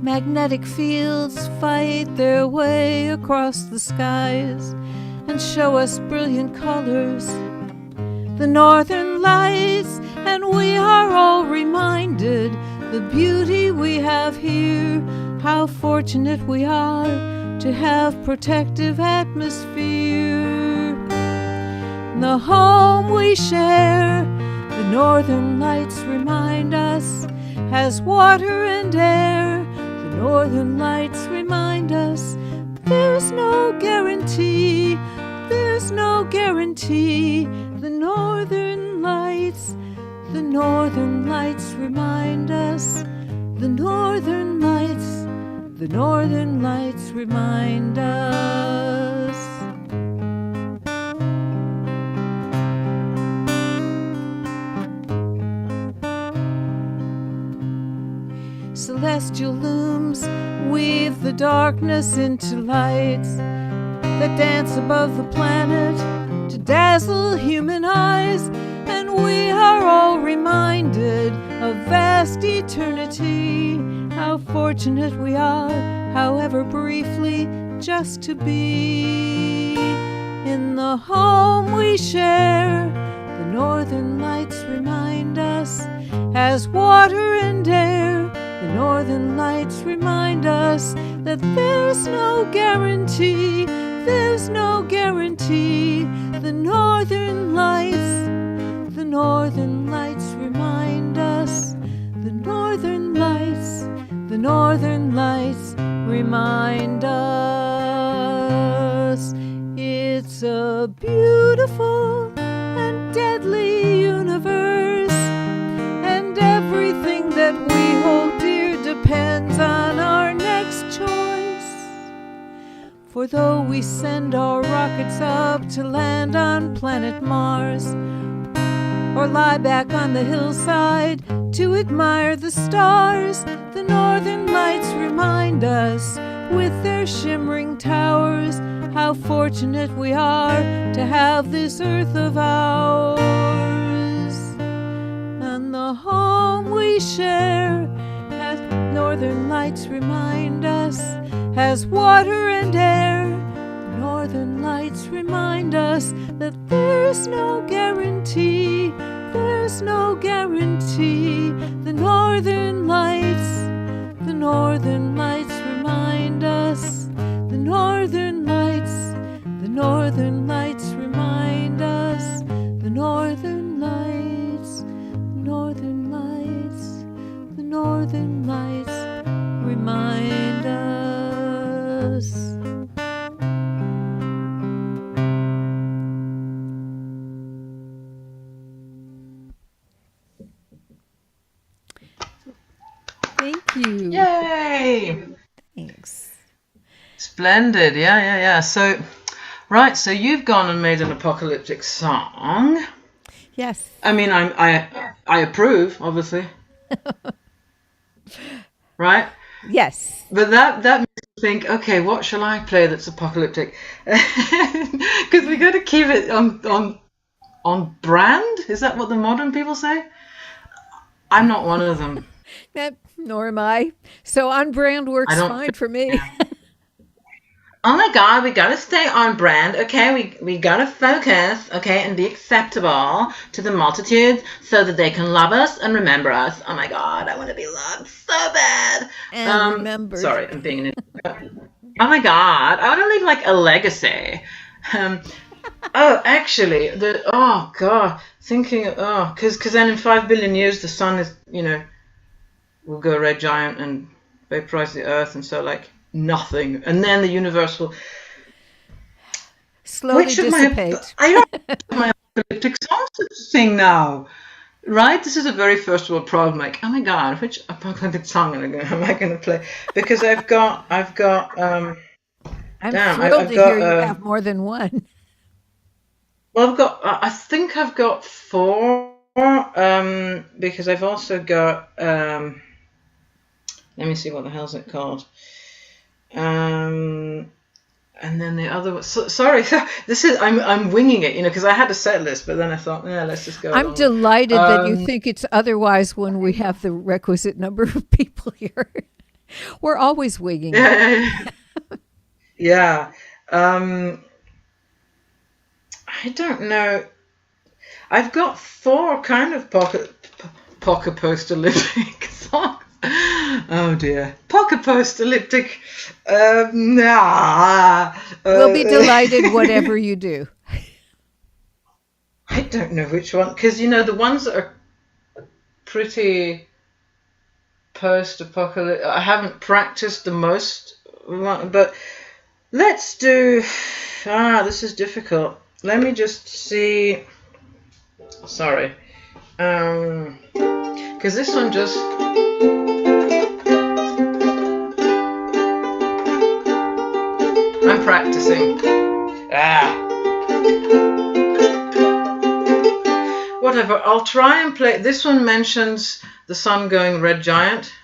Magnetic fields fight their way across the skies and show us brilliant colors, the Northern Lights, and we are all reminded the beauty we have here, how fortunate we are to have protective atmosphere. The home we share, the Northern Lights remind us, has water and air. The Northern Lights remind us there's no guarantee there's no guarantee. The northern lights remind us. The northern lights remind us. Celestial looms weave the darkness into lights that dance above the planet to dazzle human eyes, and we are all reminded of vast eternity. How fortunate we are, however briefly, just to be in the home we share. The northern lights remind us, as water and air. The northern lights remind us that there's no guarantee. There's no guarantee. The northern lights remind us. The northern lights remind us. It's a beautiful and deadly universe, and everything that we hold dear depends on our next choice. For though we send our rockets up to land on planet Mars, or lie back on the hillside to admire the stars, the northern lights remind us, with their shimmering towers, how fortunate we are to have this earth of ours. And the home we share, as northern lights remind us, has water and air. Northern lights remind us that there's no guarantee. There's no guarantee. The northern lights remind us. The northern lights remind us. The northern lights remind us. Thank you. Yay! Thanks. Splendid. Yeah. So, right. So you've gone and made an apocalyptic song. Yes. I mean, I approve, obviously. Right? Yes. But that makes me think, okay, what shall I play that's apocalyptic? Because we got to keep it on brand. Is that what the modern people say? I'm not one of them. Nor am I. So on brand works fine for me. Oh my God, we gotta stay on brand, okay? We gotta focus, okay, and be acceptable to the multitudes so that they can love us and remember us. Oh my God, I want to be loved so bad. And remembered. Sorry, I'm being an idiot. Oh my God, I want to leave like a legacy. Actually, because then in 5 billion years the sun is, will go red giant and vaporize the earth, and so like nothing, and then the universe will slowly dissipate. I don't have my apocalyptic songs to sing now, right? This is a very first world problem. Like, oh my God, which apocalyptic song am I going to play? Because I've got. I'm thrilled to hear you have more than one. Well, I think I've got 4. Because I've also got. Let me see, what the hell's it called? And then the other one. Sorry, I'm winging it, because I had a set list, but then I thought, let's just go. I'm delighted that you think it's otherwise when we have the requisite number of people here. We're always winging it. Yeah. I don't know. I've got 4 kind of post-apocalyptic songs. Oh dear. Post-apocalyptic. We'll be delighted whatever you do. I don't know which one, because the ones that are pretty post-apocalyptic, I haven't practiced the most, but Let's do, this is difficult. Let me just see, sorry, because this one just, I'm practicing. Whatever, I'll try and play, this one mentions the sun going red giant.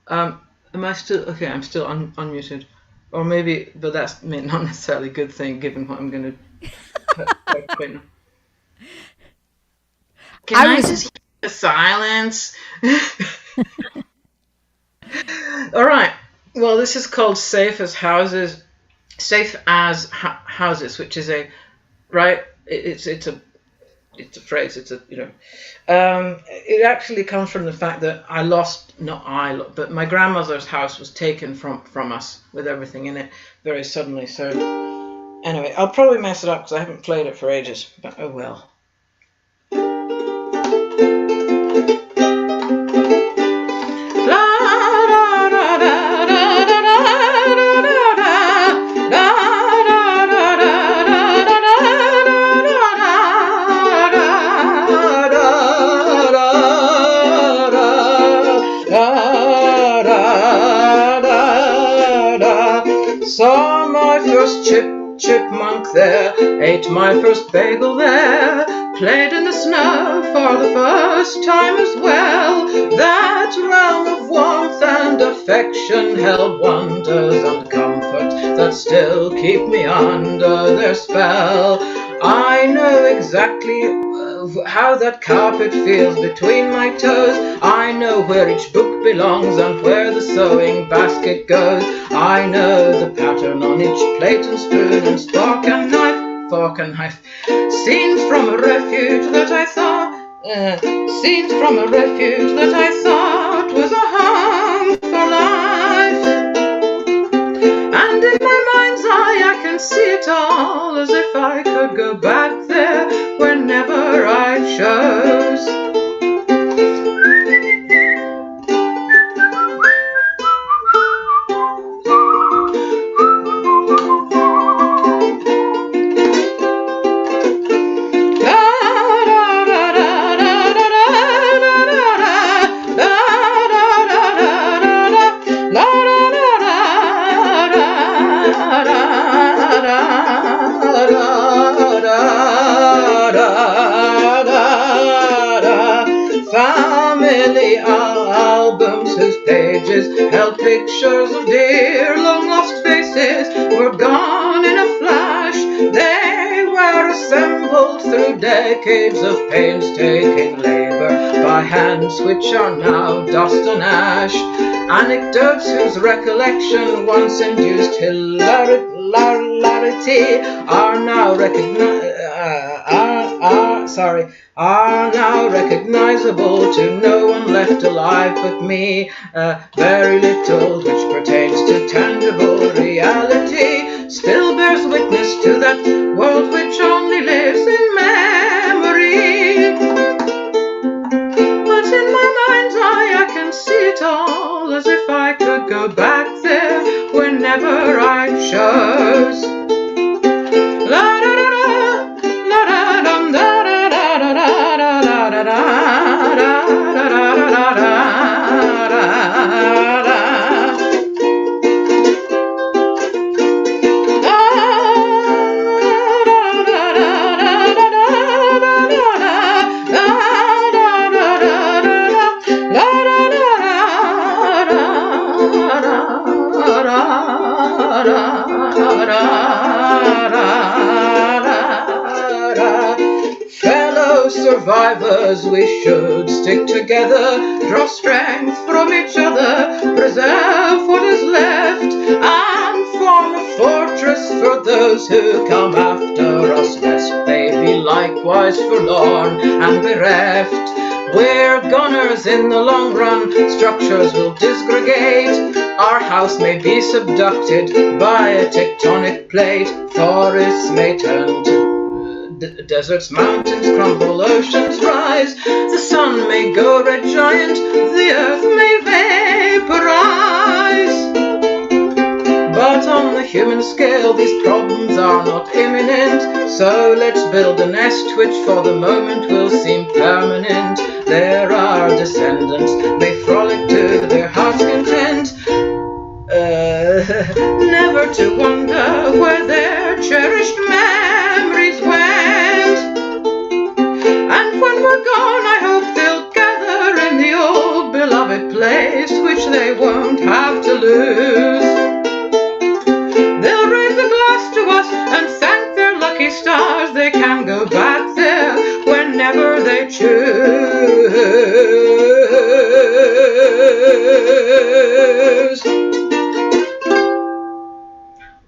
Am I still, okay, I'm still unmuted. Or maybe, but that's not necessarily a good thing given what I'm going to right now. Can I just hear the silence? All right. Well, this is called Safe as Houses, which is a, right, it's a phrase, it actually comes from the fact that but my grandmother's house was taken from us with everything in it very suddenly. So anyway, I'll probably mess it up because I haven't played it for ages, but oh well. Saw my first chipmunk there, ate my first bagel there, played in the snow for the first time as well. That realm of warmth and affection held wonders and comfort that still keep me under their spell. I know exactly how that carpet feels between my toes. I know where each book belongs and where the sewing basket goes. I know the pattern on each plate and spoon and fork and knife. Scenes from a refuge that I thought was a home for life. And in my mind's eye I can see it all, as if I could go back there whenever I chose. Family albums whose pages held pictures of dear long lost faces were gone in a flash. They were assembled through decades of painstaking labor by hands which are now dust and ash. Anecdotes whose recollection once induced hilarity are now recognizable to no one left alive but me. Very little which pertains to tangible reality still bears witness to that world which only lives in memory. But in my mind's eye I can see it all, as if I could go back there whenever I chose. La da da da, la da dum da da da da da da da da da. Fellow survivors, we should stick together, draw strength from each other, preserve what is left, and form a fortress for those who come after us, lest they be likewise forlorn and bereft. We're gunners in the long run, structures will disgregate, our house may be subducted by a tectonic plate, forests may turn to deserts, mountains crumble, oceans rise, the sun may go red giant, the earth may vaporize. But on the human scale these problems are not imminent, so let's build a nest which for the moment will seem permanent. There our descendants may frolic to their heart's content, never to wonder where their cherished memories went. And when we're gone I hope they'll gather in the old beloved place which they won't have to lose. They'll raise a glass to us and thank their lucky stars they can go back there whenever they choose.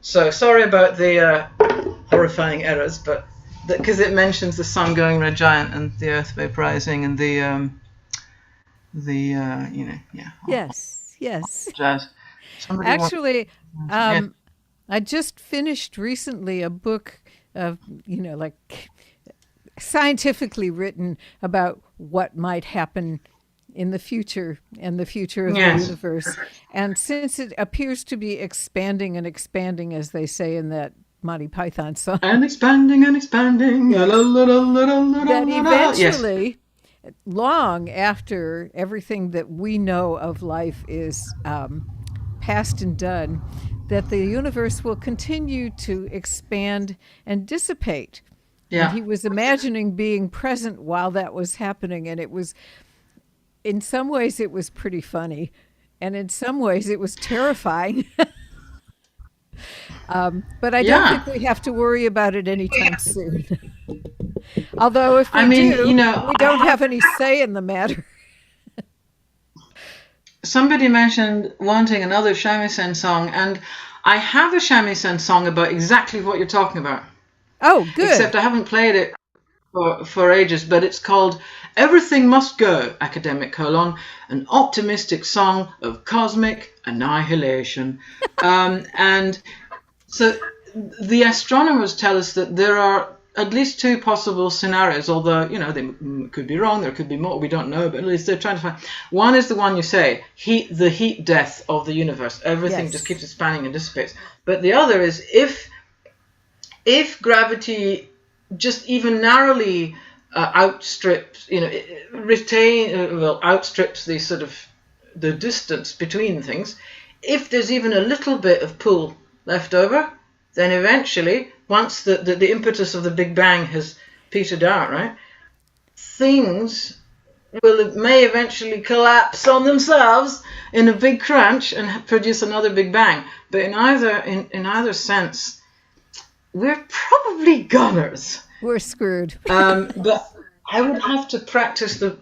So sorry about the horrifying errors, but because it mentions the sun going red giant and the earth vaporizing and the Yes. jazz. Actually, I just finished recently a book of, like scientifically written about what might happen in the future and the future of the universe. And since it appears to be expanding and expanding, as they say in that Monty Python song, and expanding, that eventually, long after everything that we know of life is past and done, that the universe will continue to expand and dissipate. Yeah. And he was imagining being present while that was happening. And it was, in some ways, it was pretty funny. And in some ways, it was terrifying. But I don't think we have to worry about it anytime soon. Although if we do, we don't have any say in the matter. Somebody mentioned wanting another shamisen song, and I have a shamisen song about exactly what you're talking about. Oh, good. Except I haven't played it for ages, but it's called Everything Must Go, an optimistic song of cosmic annihilation. And so the astronomers tell us that there are at least two possible scenarios, although, they could be wrong, there could be more, we don't know, but at least they're trying to find. One is the one you say, the heat death of the universe. Everything just keeps expanding and dissipates. But the other is if gravity just even narrowly outstrips the sort of the distance between things, if there's even a little bit of pull left over, then eventually, once the impetus of the Big Bang has petered out, right, things may eventually collapse on themselves in a big crunch and produce another Big Bang. But in either sense, we're probably goners. We're screwed. But I would have to practice the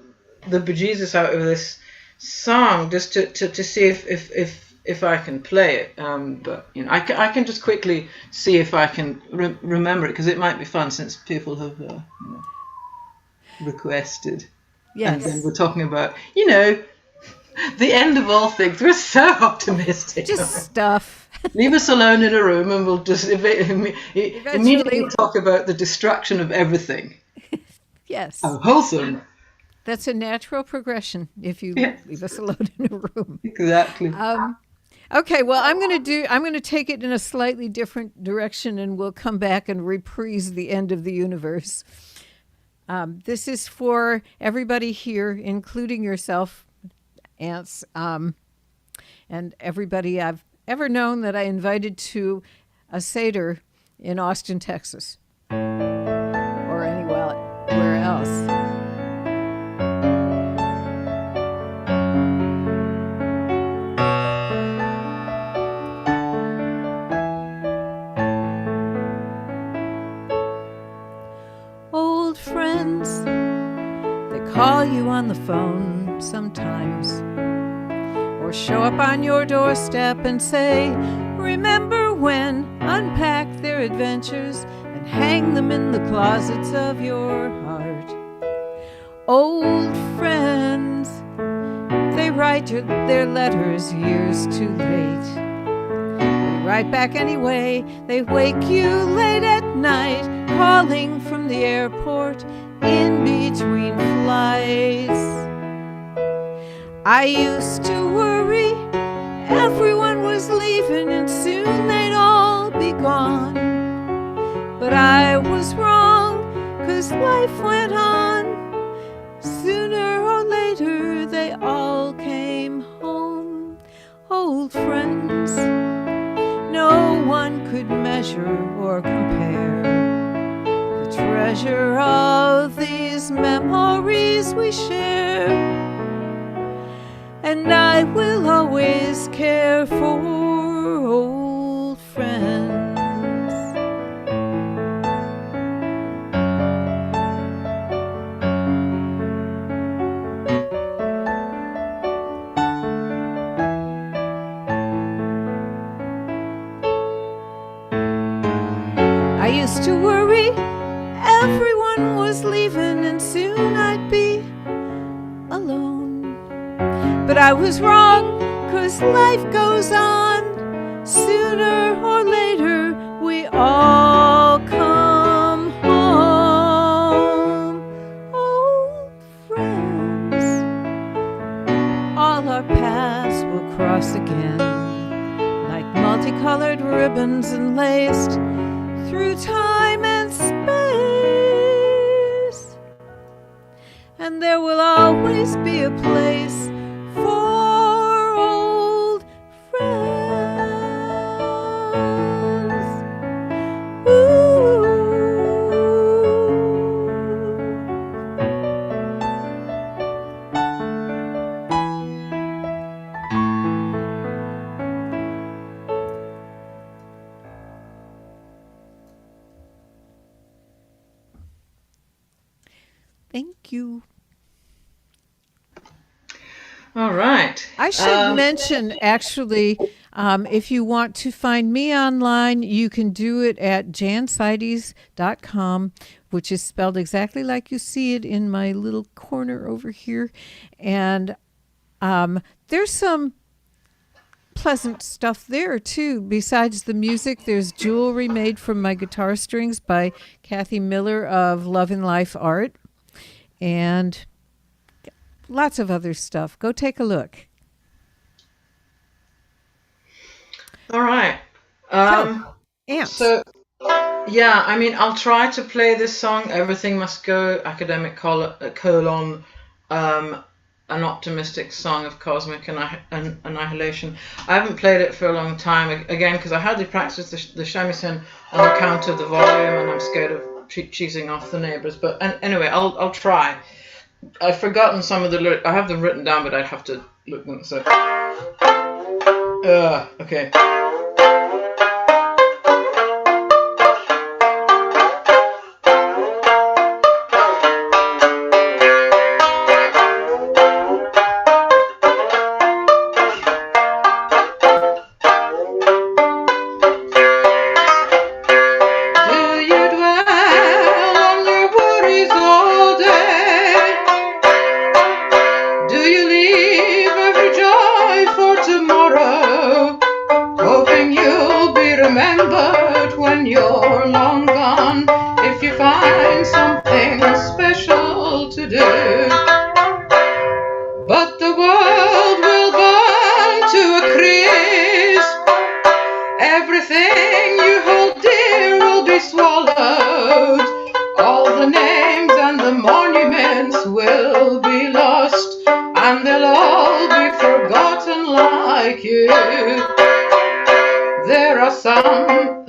bejesus out of this song just to see if I can play it. But I can just quickly see if I can remember it, because it might be fun since people have requested. Yes. And then we're talking about the end of all things. We're so optimistic. Just stuff. Leave us alone in a room and we'll just immediately talk about the destruction of everything. Yes. How wholesome. That's a natural progression if you leave us alone in a room. Exactly. Okay, well, I'm going to take it in a slightly different direction, and we'll come back and reprise the end of the universe. This is for everybody here, including yourself, Ants, and everybody I've ever known that I invited to a Seder in Austin, Texas, or anywhere else. Old friends, they call you on the phone sometimes, or show up on your doorstep and say, remember when, unpack their adventures and hang them in the closets of your heart. Old friends, they write their letters years too late. They write back anyway, they wake you late at night, calling from the airport in between flights. I used to worry everyone was leaving and soon they'd all be gone. But I was wrong, 'cause life went on. Sooner or later they all came home. Old friends, no one could measure or compare the treasure of these memories we share. And I will always care for old friends. I used to worry everyone was leaving and soon I'd be alone. But I was wrong, 'cause life goes on. Sooner or later we all come home. Old friends, all our paths will cross again, like multicolored ribbons enlaced through time and space. And there will always be a place for old friends. Ooh. Thank you. All right. I should mention, actually, if you want to find me online, you can do it at janseides.com, which is spelled exactly like you see it in my little corner over here. And there's some pleasant stuff there, too. Besides the music, there's jewelry made from my guitar strings by Kathy Miller of Love and Life Art. And lots of other stuff. Go take a look. All right. Ants. So, yeah, I mean, I'll try to play this song, Everything Must Go, academic colon, an optimistic song of cosmic annihilation. I haven't played it for a long time, again, because I hardly practiced the shamisen on account of the volume, and I'm scared of cheesing off the neighbors. But anyway, I'll try. I've forgotten some of the lyrics. I have them written down, but I'd have to look them. So, okay.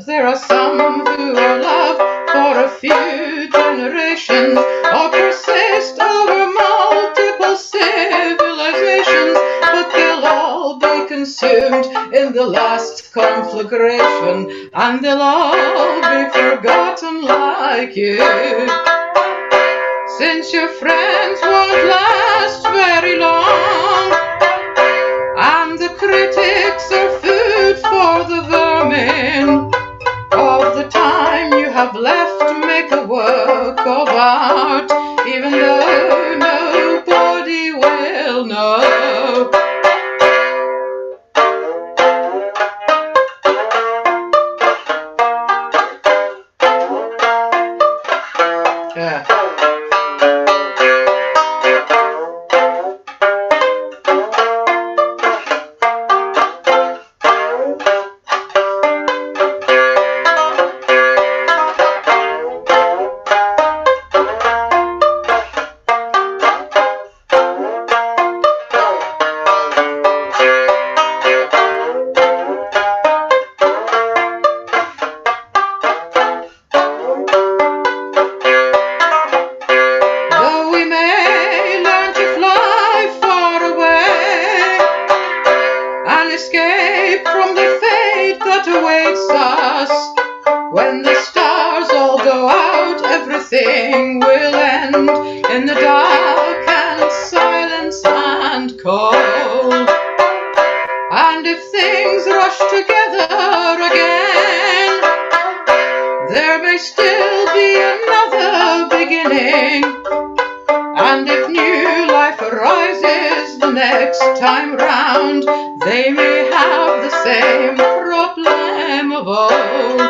There are some who are loved for a few generations, or persist over multiple civilizations, but they'll all be consumed in the last conflagration, and they'll all be forgotten like you. Since your friends won't last very long, and the critics are food for the vermin, of the time you have left to make a work of art, even though nobody will know. Yeah. everything will end in the dark and silence and cold. And if things rush together again, there may still be another beginning. And if new life arises the next time round, they may have the same problem of old.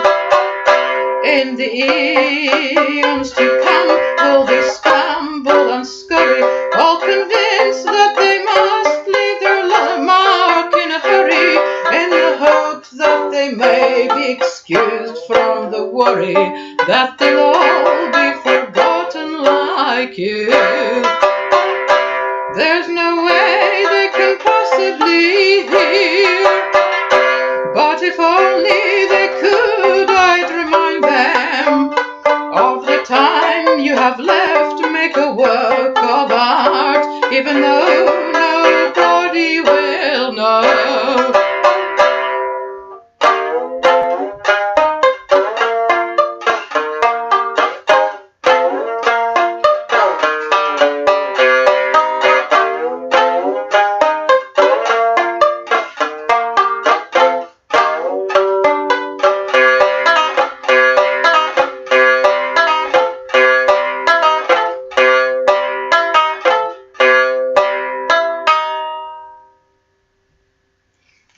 In the eons to come, will they scramble and scurry, all convinced that they must leave their mark in a hurry, in the hope that they may be excused from the worry, that they'll all be forgotten like you. There's no way they can possibly hear, but if only they could, I'd remind them of the time you have left to make a work of art, even though nobody will know.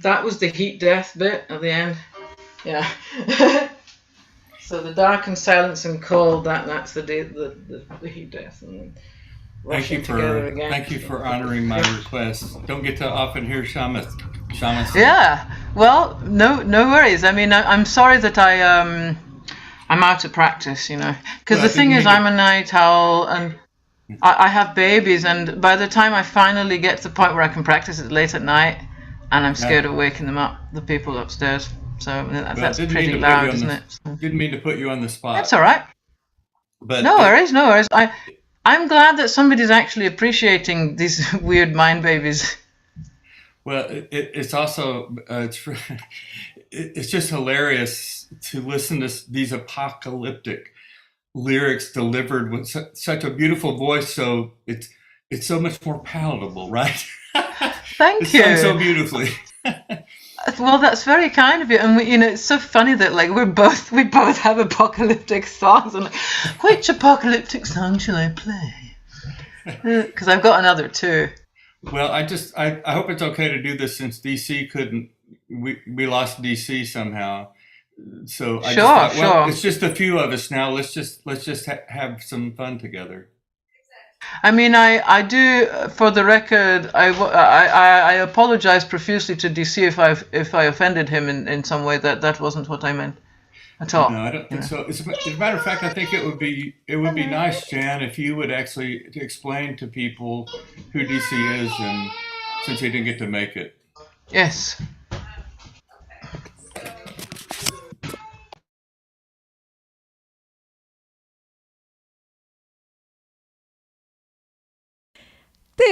That was the heat death bit at the end. Yeah. So the dark and silence and cold, that's the heat death. And thank you for honoring my request. Don't get to often hear shaman. Yeah. Well, no worries. I mean, I'm sorry that I'm out of practice, because the thing is, I'm a night owl and I have babies, and by the time I finally get to the point where I can practice it late at night, and I'm scared of waking them up, the people upstairs. So that's pretty loud, isn't it? Didn't mean to put you on the spot. That's all right. But no worries. I'm glad that somebody's actually appreciating these weird mind babies. Well, it's also it's just hilarious to listen to these apocalyptic lyrics delivered with such a beautiful voice. So it's so much more palatable, right? Thank you. It's sung so beautifully. Well, that's very kind of you, and it's so funny that we both have apocalyptic songs. And which apocalyptic song shall I play? Because I've got another too. Well, I hope it's okay to do this since DC couldn't. We lost DC somehow, so I sure. It's just a few of us now. Let's just have some fun together. I mean, I do, for the record, I apologize profusely to DC if I offended him in some way. That wasn't what I meant at all. No, I don't think so. As a matter of fact, I think it would be nice, Jan, if you would actually explain to people who DC is, and since he didn't get to make it. Yes.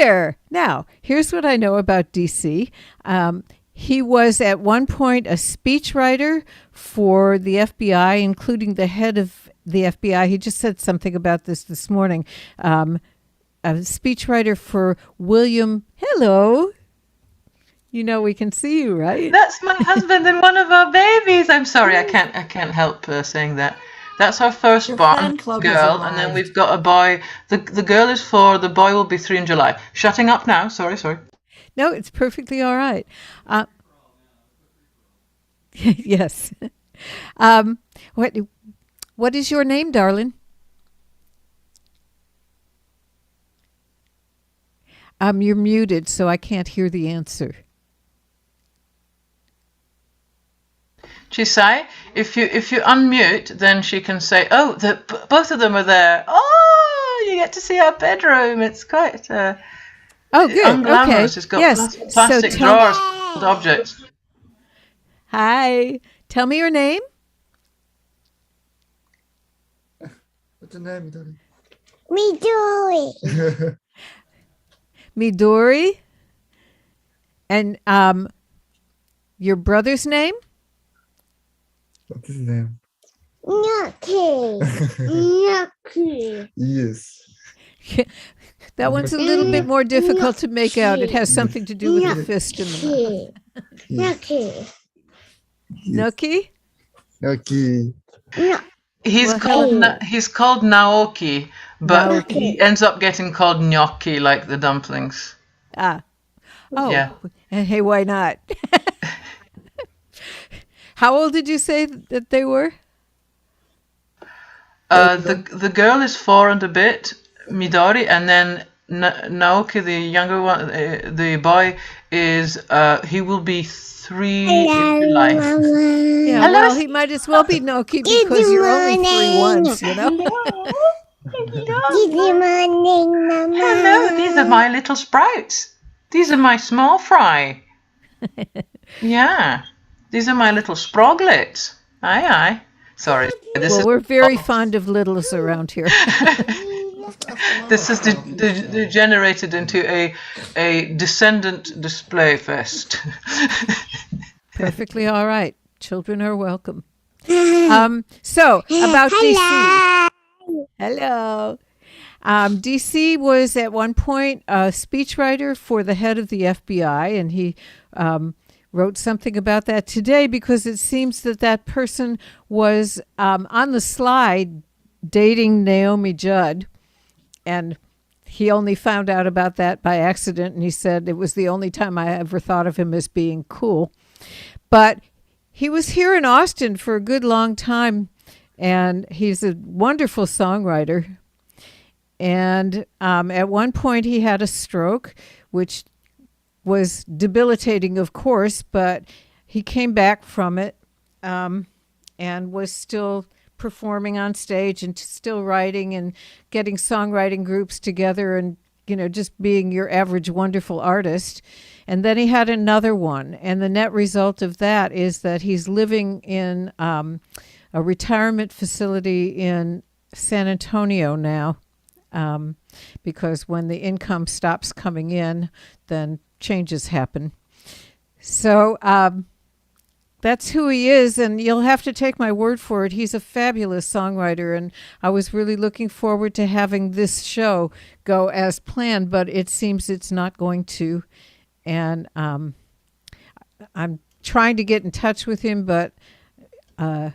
There. Now, here's what I know about DC. He was at one point a speechwriter for the FBI, including the head of the FBI. He just said something about this morning. A speechwriter for William. Hello. We can see you, right? That's my husband and one of our babies. I'm sorry, I can't help saying that. That's our firstborn girl, and then we've got a boy. The girl is 4, the boy will be 3 in July. Shutting up now. Sorry. No, it's perfectly all right. Yes. What is your name, darling? You're muted, so I can't hear the answer. Chisai, if you unmute, then she can say, "Oh, both of them are there. Oh, you get to see our bedroom. It's quite good. unglamorous. Okay. It's got Yes. plastic drawers with objects." Hi. Tell me your name. What's your name, darling? Midori. Midori. And your brother's name? What's his name? Gnocchi. Gnocchi. Yes. That one's a little bit more difficult to make out. It has something to do with the fist in the mouth. Gnocchi. Gnocchi? Gnocchi. He's Well, called Helen- he's called Naoki, but Naoki. he ends up getting called gnocchi like the dumplings. Ah. Oh. Yeah. And hey, why not? How old did you say that they were? The girl is 4 and a bit, Midori, and then Naoki, the younger one, the boy, is he will be 3 in July. Yeah, Hello. well, he might as well be Gnocchi because you're only 3 once, you know? Good morning, Mama. Hello, these are my little sprouts. These are my small fry. Yeah, these are my little sproglets. Aye, aye. Sorry, this Well, is we're very fond of littles around here. this is degenerated into a descendant display fest. Perfectly all right. Children are welcome. So, about DC. Hello. DC was at one point a speechwriter for the head of the FBI, and he wrote something about that today because it seems that person was on the slide dating Naomi Judd, and he only found out about that by accident, and he said it was the only time I ever thought of him as being cool. But he was here in Austin for a good long time, and he's a wonderful songwriter. And at one point he had a stroke, which was debilitating, of course, but he came back from it and was still performing on stage and still writing and getting songwriting groups together and, just being your average wonderful artist. And then he had another one. And the net result of that is that he's living in a retirement facility in San Antonio now. Because when the income stops coming in, then changes happen. So that's who he is, and you'll have to take my word for it. He's a fabulous songwriter, and I was really looking forward to having this show go as planned, but it seems it's not going to. And I'm trying to get in touch with him, but I'm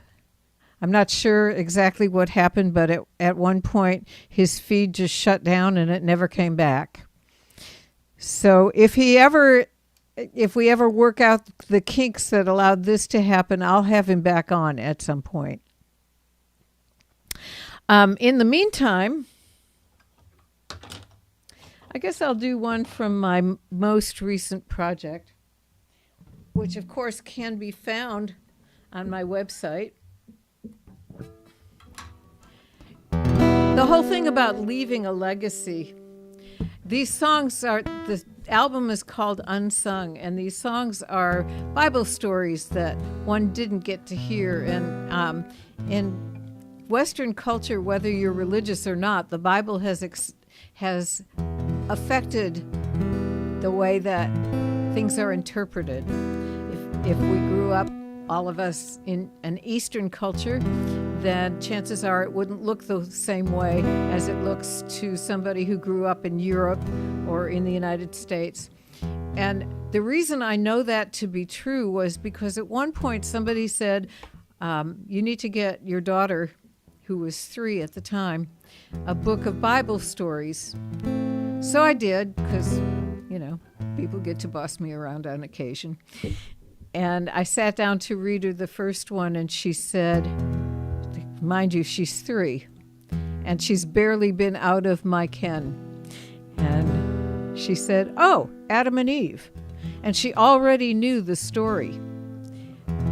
not sure exactly what happened, but at one point his feed just shut down and it never came back. So if we ever work out the kinks that allowed this to happen, I'll have him back on at some point. In the meantime, I guess I'll do one from my most recent project, which of course can be found on my website. The whole thing about leaving a legacy. The album is called Unsung, and these songs are Bible stories that one didn't get to hear. And in Western culture, whether you're religious or not, the Bible has affected the way that things are interpreted. If we grew up, all of us, in an Eastern culture, then chances are it wouldn't look the same way as it looks to somebody who grew up in Europe or in the United States. And the reason I know that to be true was because at one point somebody said, you need to get your daughter, who was 3 at the time, a book of Bible stories. So I did, because, people get to boss me around on occasion. And I sat down to read her the first one, and she said, mind you, she's 3, and she's barely been out of my ken. And she said, oh, Adam and Eve. And she already knew the story.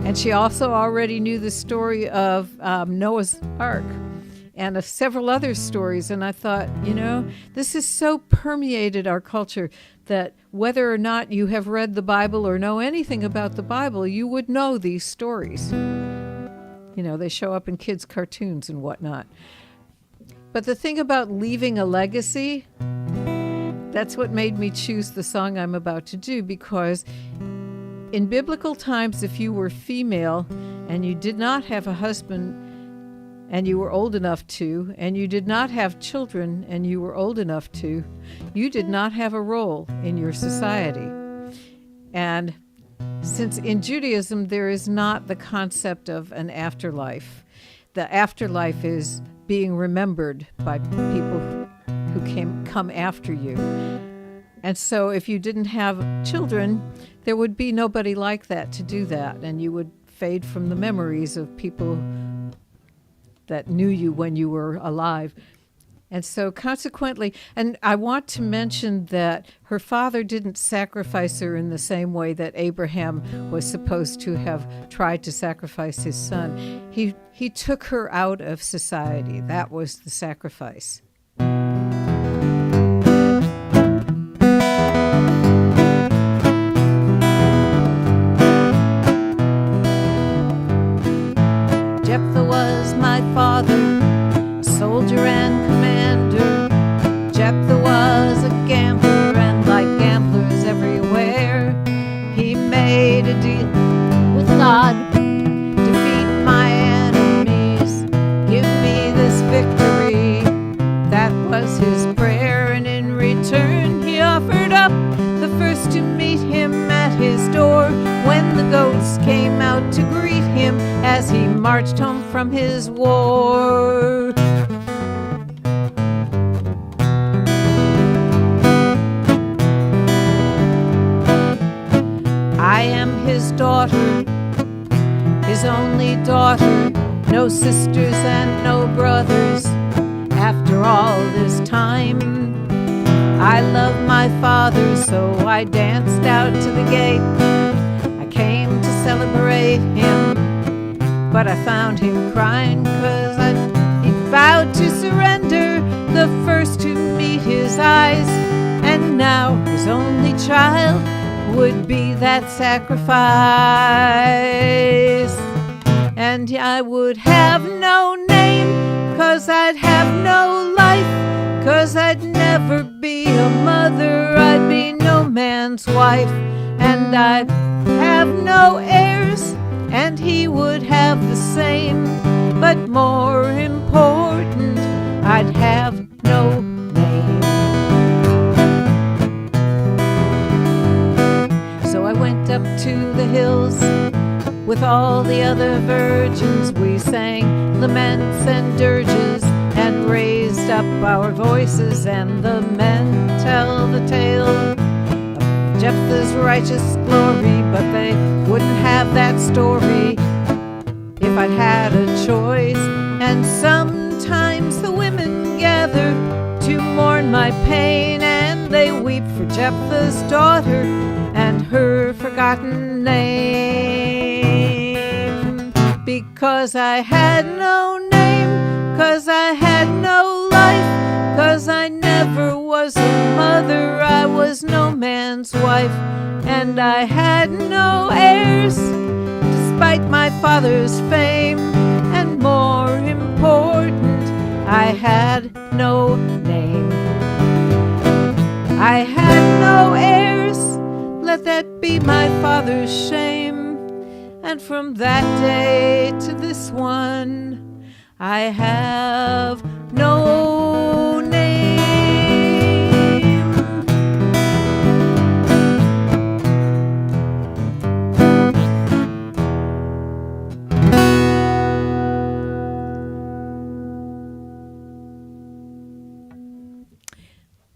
And she also already knew the story of Noah's Ark and of several other stories. And I thought, this has so permeated our culture that whether or not you have read the Bible or know anything about the Bible, you would know these stories. They show up in kids' cartoons and whatnot. But the thing about leaving a legacy, that's what made me choose the song I'm about to do, because in biblical times, if you were female and you did not have a husband, and you were old enough to, and you did not have children and you were old enough to, you did not have a role in your society. And since in Judaism there is not the concept of an afterlife, the afterlife is being remembered by people who come after you. And so if you didn't have children, there would be nobody like that to do that, and you would fade from the memories of people that knew you when you were alive. And so consequently, and I want to mention that her father didn't sacrifice her in the same way that Abraham was supposed to have tried to sacrifice his son. He took her out of society. That was the sacrifice. Jephthah was my father, soldier and commander. Jephthah was a gambler, and like gamblers everywhere, he made a deal with God. Defeat my enemies, give me this victory. That was his prayer, and in return he offered up the first to meet him at his door when the goats came out to greet him as he marched home from his war. I am his daughter, his only daughter, no sisters and no brothers. After all this time, I love my father, so I danced out to the gate. I came to celebrate him, but I found him crying 'cause he vowed to surrender the first to meet his eyes, and now his only child would be that sacrifice. And I would have no name, 'cause I'd have no life, 'cause I'd never be a mother, I'd be no man's wife, and I'd have no heirs, and he would have the same, but more important, I'd have no name. So I went up to the hills with all the other virgins. We sang laments and dirges and raised up our voices, and the men tell the tale of Jephthah's righteous glory, but they wouldn't have that story if I'd had a choice. And sometimes the women gather to mourn my pain, and they weep for Jephthah's daughter and her forgotten name. Because I had no name, 'cause I had no life, 'cause I never was a mother, I was no man's wife, and I had no heirs, despite my father's fame, and more important, I had no name. I had no heirs, let that be my father's shame, and from that day to this one, I have no name.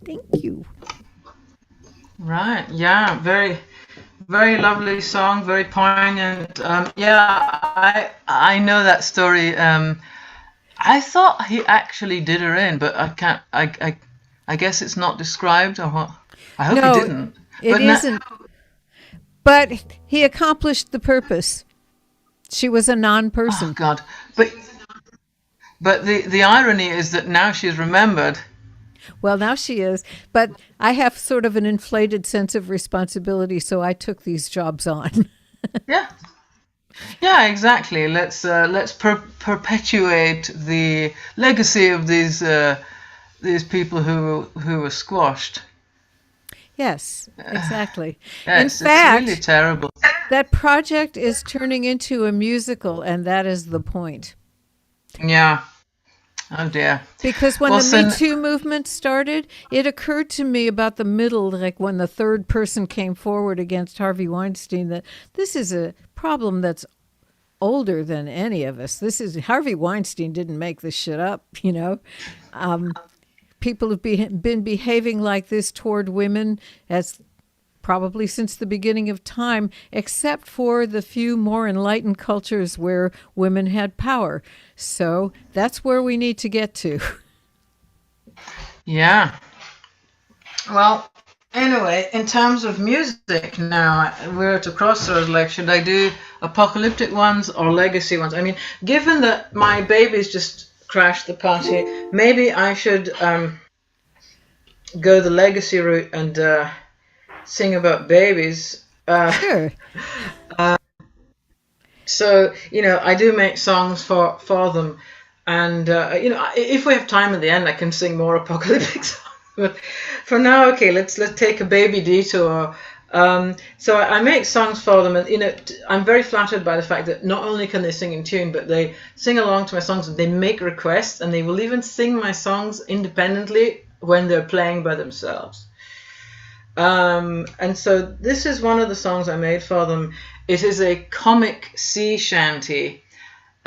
Thank you. Right, yeah, very, very lovely song, very poignant. I know that story. I thought he actually did her in, but I can't. I guess it's not described, or what? I hope No, he didn't. It isn't. But he accomplished the purpose. She was a non-person. Oh God! But the irony is that now she's remembered. Well, now she is. But I have sort of an inflated sense of responsibility, so I took these jobs on. Yeah. Yeah, exactly. Let's perpetuate the legacy of these people who were squashed. Yes, exactly. Yes, In fact, it's really terrible. that project is turning into a musical, and that is the point. Yeah. Oh dear. Because when Well, the Me so Too movement started, it occurred to me about the middle, like when the third person came forward against Harvey Weinstein, that this is a problem that's older than any of us. This is Harvey Weinstein didn't make this shit up, you know. People have been behaving like this toward women as probably since the beginning of time, except for the few more enlightened cultures where women had power. So that's where we need to get to. yeah. Well, anyway, in terms of music now, we're at a crossroads. Like, should I do apocalyptic ones or legacy ones? I mean, given that my babies just crashed the party, maybe I should go the legacy route and sing about babies. Sure. So, I do make songs for them. And, if we have time at the end, I can sing more apocalyptic songs. But for now, okay, let's take a baby detour. So I make songs for them, and I'm very flattered by the fact that not only can they sing in tune, but they sing along to my songs, and they make requests, and they will even sing my songs independently when they're playing by themselves. And so this is one of the songs I made for them. It is a comic sea shanty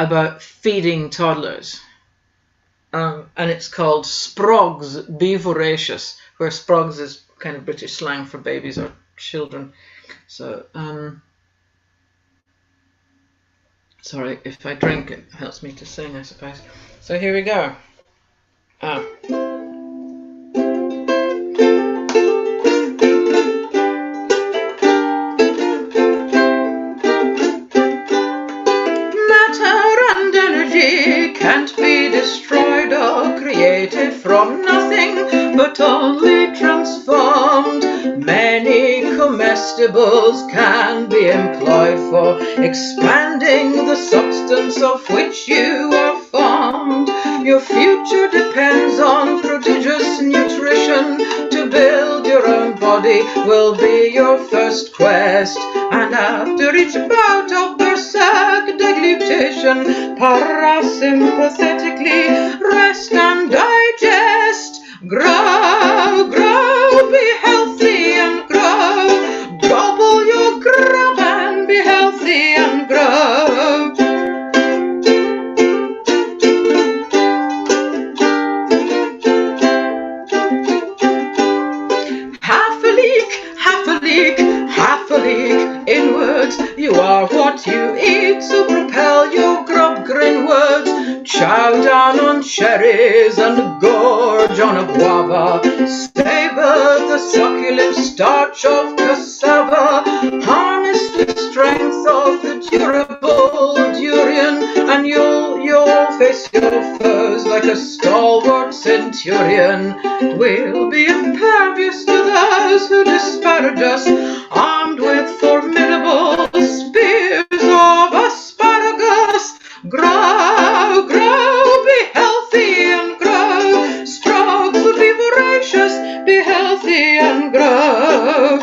about feeding toddlers. And it's called Sprogs Be Voracious, where Sprogs is kind of British slang for babies or children. So, sorry, if I drink, it helps me to sing, I suppose. So here we go. Can't be destroyed or created from nothing, but only transformed. Many comestibles can be employed for expanding the substance of which you are formed. Your future depends on prodigious nutrition. To build your own body will be your first quest, and after each bout of berserk deglutition, parasympathetically rest and digest. Grow, grow, be healthy and grow. Gobble your grub and be healthy and grow. Half a leak, half a leak inwards. You are what you eat, so propel your grub grinwards. Chow down on cherries and gorge on a guava. Savor the succulent starch of cassava. Harness the strength of the durable durian, and you'll face your foes like a stalwart centurion. We'll be impervious to those who disparage us, armed with formidable spears of asparagus. Grow, grow, be healthy and grow. Sprogs will be voracious, be healthy and grow.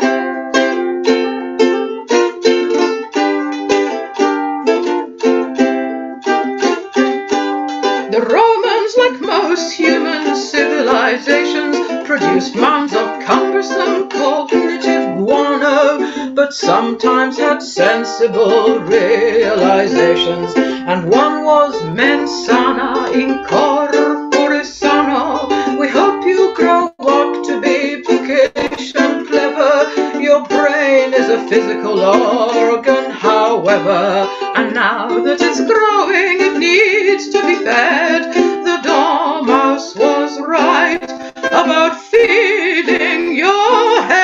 The Romans, like most human civilizations, produced mounds of cumbersome cognitive guano, but sometimes had sensible realizations, and one was mens sana in corpore sano. We hope you grow up to be bookish and clever. Your brain is a physical organ, however, and now that it's growing, it needs to be fed. The dormouse was right about feeding your head.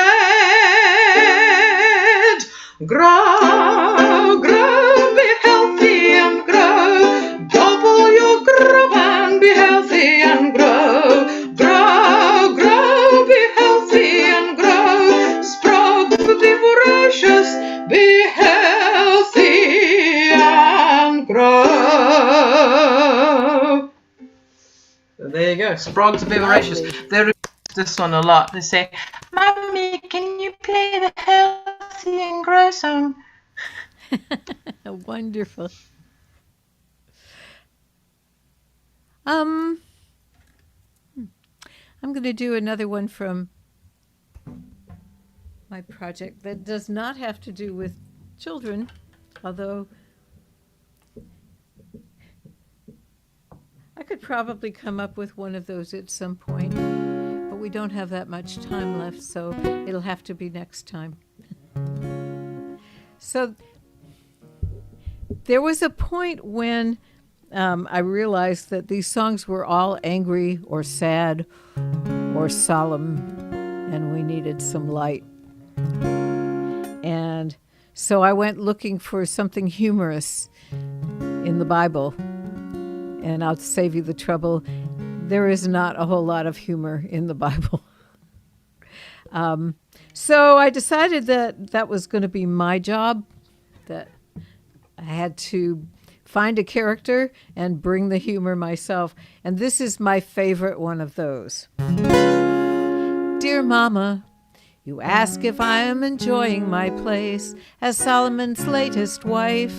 Grow, grow, be healthy and grow. Gobble your grub and be healthy and grow. Grow, grow, be healthy and grow. Sprogs be voracious, be healthy and grow. So there you go. Sprogs be voracious. They repeat this one a lot. They say, "Mommy, can you play the healthy and grow song?" Wonderful. Um, I'm going to do another one from my project that does not have to do with children, although I could probably come up with one of those at some point, but we don't have that much time left, so it'll have to be next time. So there was a point when I realized that these songs were all angry or sad or solemn, and we needed some light. And so I went looking for something humorous in the Bible. And I'll save you the trouble. There is not a whole lot of humor in the Bible. So I decided that was going to be my job, that I had to find a character and bring the humor myself. And this is my favorite one of those. Dear Mama, you ask if I am enjoying my place as Solomon's latest wife.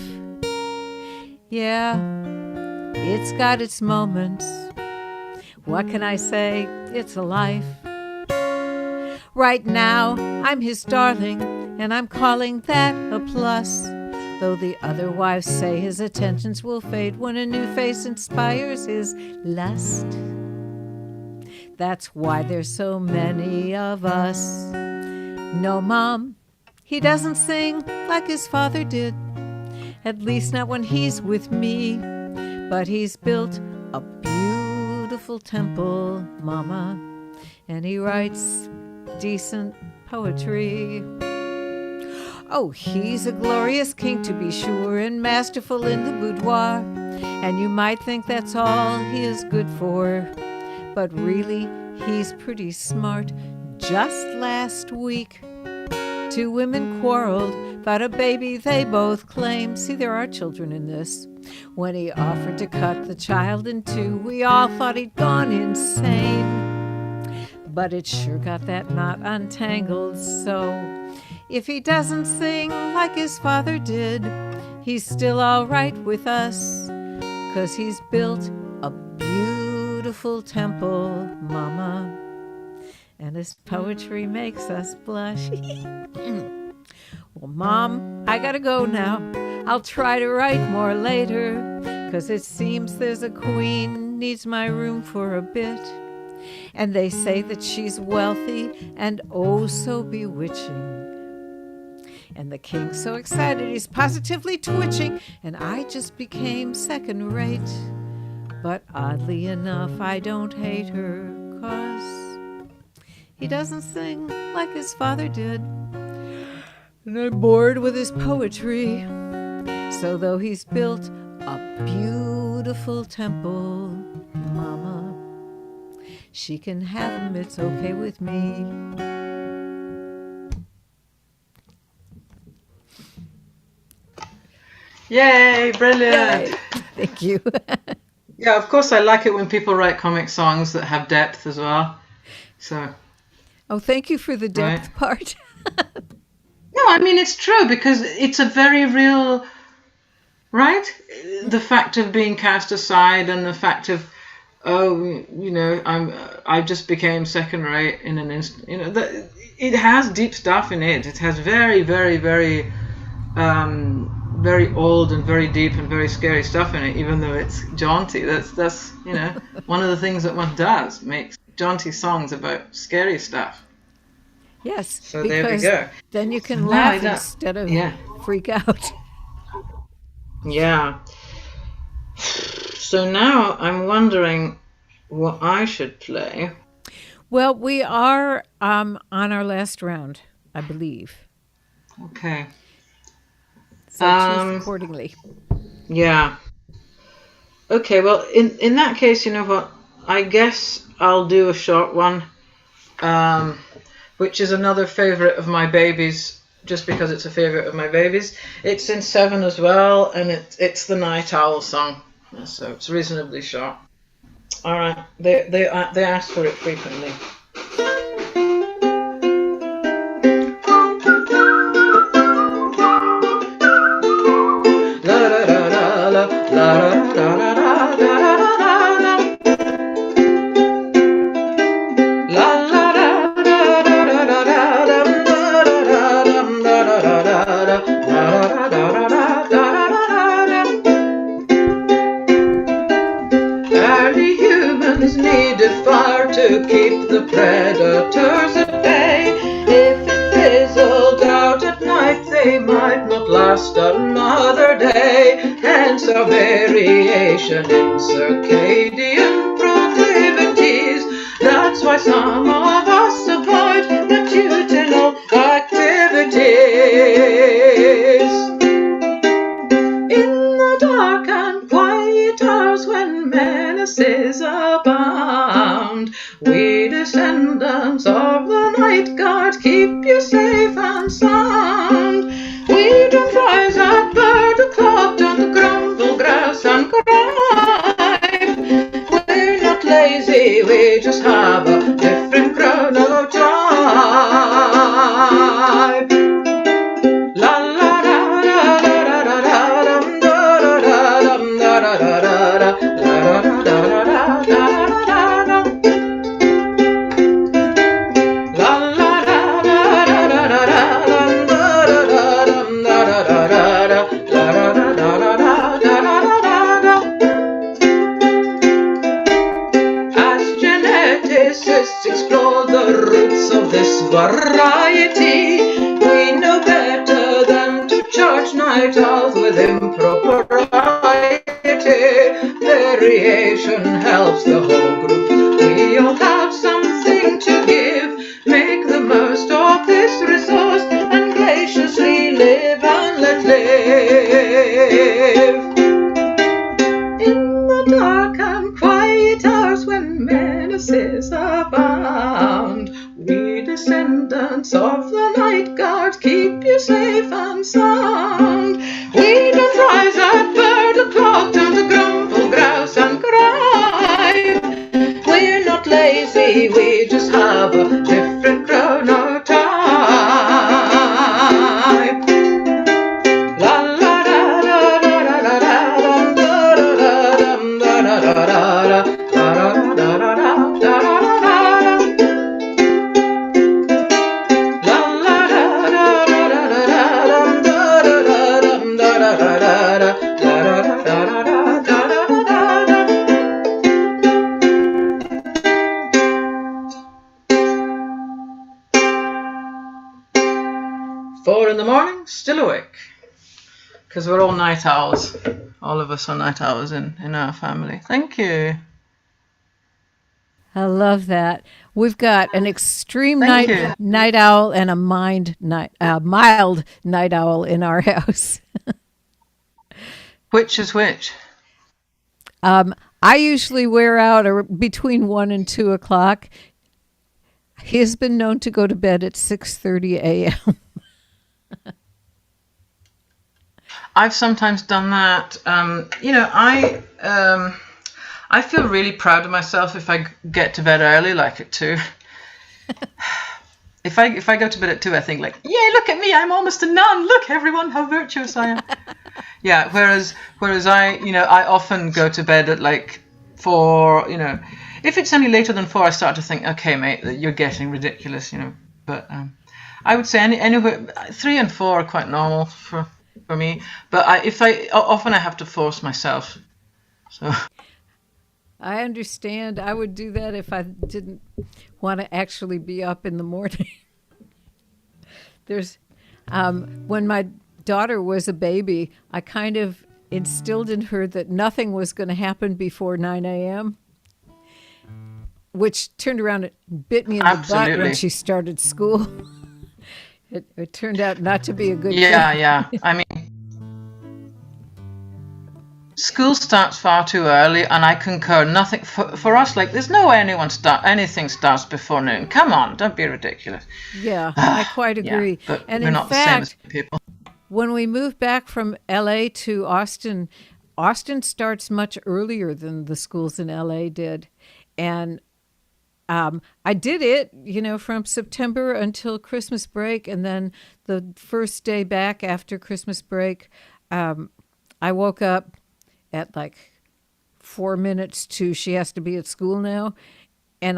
Yeah, it's got its moments. What can I say? It's a life. Right now, I'm his darling, and I'm calling that a plus. Though the other wives say his attentions will fade when a new face inspires his lust. That's why there's so many of us. No, Mom, he doesn't sing like his father did. At least not when he's with me. But he's built a beautiful temple, Mama, and he writes decent poetry. Oh, he's a glorious king to be sure, and masterful in the boudoir. And you might think that's all he is good for, but really, he's pretty smart. Just last week, 2 women quarreled about a baby they both claimed. See, there are children in this. When he offered to cut the child in 2, we all thought he'd gone insane. But it sure got that knot untangled, so if he doesn't sing like his father did, he's still all right with us, 'cause he's built a beautiful temple, Mama, and his poetry makes us blush. Well, Mom, I gotta go now. I'll try to write more later, 'cause it seems there's a queen needs my room for a bit. And they say that she's wealthy and oh so bewitching. And the king's so excited he's positively twitching, and I just became second rate. But oddly enough, I don't hate her, 'cause he doesn't sing like his father did. And I'm bored with his poetry. So though he's built a beautiful temple, Mama, she can have him, it's okay with me. Yay, brilliant. Yay. Thank you. Yeah, of course I like it when people write comic songs that have depth as well. So, Oh, thank you for the depth Right. part. no, I mean, it's true because it's a very real, right? The fact of being cast aside and the fact of, I just became second rate in an instant. It has deep stuff in it. It has very, very, very, very old and very deep and very scary stuff in it. Even though it's jaunty, that's one of the things that one does, makes jaunty songs about scary stuff. Yes, So there we because go. then you can No, laugh I don't- instead of Yeah. freak out. Yeah. So now I'm wondering what I should play. Well, we are on our last round, I believe. Okay. So choose accordingly. Yeah. Okay, well, in that case, you know what? I guess I'll do a short one, which is another favorite of my babies, just because it's a favorite of my babies. It's in 7 as well, and it's the Night Owl song, so it's reasonably short. All right, they ask for it frequently. La da da da la la da da da da da da da da. a fire to keep the predators at bay. If it fizzled out at night, they might not last another day. Hence our variation in circadian proclivities. That's why some of us avoid matutinal activities. In the dark and quiet hours when menaces abound, we descendants of the night guard keep you safe and sound. We don't rise at bird o'clock, don't grumble, grouse and gripe. We're not lazy, we just have a different chronotype. La la la la la la la la dum da da da dum da da da da da la da da da da da da da. La la la la la la la la dum da da da dum da da da da da la da da da da da da da. As geneticists explore the roots of this variety, we know better than to charge night owls with impropriety. Variation helps the whole group. We all have something to give. Make the most of this resource and graciously live and let live. In the dark and quiet hours when menaces abound, we descendants of the night guard keep you safe and sound. We don't rise at bird o'clock, don't grumble, grouse and gripe. We're not lazy, we just have a different chronotype. La la la la la la la la dum da da da dum da da da da da da da da da da da. La la la la la la la dum da da da dum da da da da da da da da da da. 4 in the morning, still awake. Because we're all night owls. All of us are night owls in our family. Thank you. I love that. We've got an extreme Thank you. night owl and a mild night owl in our house. Which is which? I usually wear out between 1 and 2 o'clock. He has been known to go to bed at 6:30 a.m. I've sometimes done that. I feel really proud of myself if I get to bed early, like at 2. If I go to bed at 2, I think like, yay, look at me, I'm almost a nun. Look, everyone, how virtuous I am. Yeah. Whereas I often go to bed at like 4. If it's any later than 4, I start to think, okay, mate, you're getting ridiculous. But I would say anywhere 3 and 4 are quite normal for me. But often I have to force myself. So. I understand. I would do that if I didn't want to actually be up in the morning. There's when my daughter was a baby, I kind of instilled in her that nothing was going to happen before 9 a.m., which turned around and bit me in the butt when she started school. It turned out not to be a good thing. Yeah. I mean, school starts far too early, and I concur. Nothing for us. Like, there's no way anything starts before noon. Come on, don't be ridiculous. Yeah, I quite agree. Yeah, but and we're in not fact, the same as people. When we moved back from LA to Austin starts much earlier than the schools in LA did, and I did it, from September until Christmas break, and then the first day back after Christmas break, I woke up at like 4 minutes to she has to be at school now. And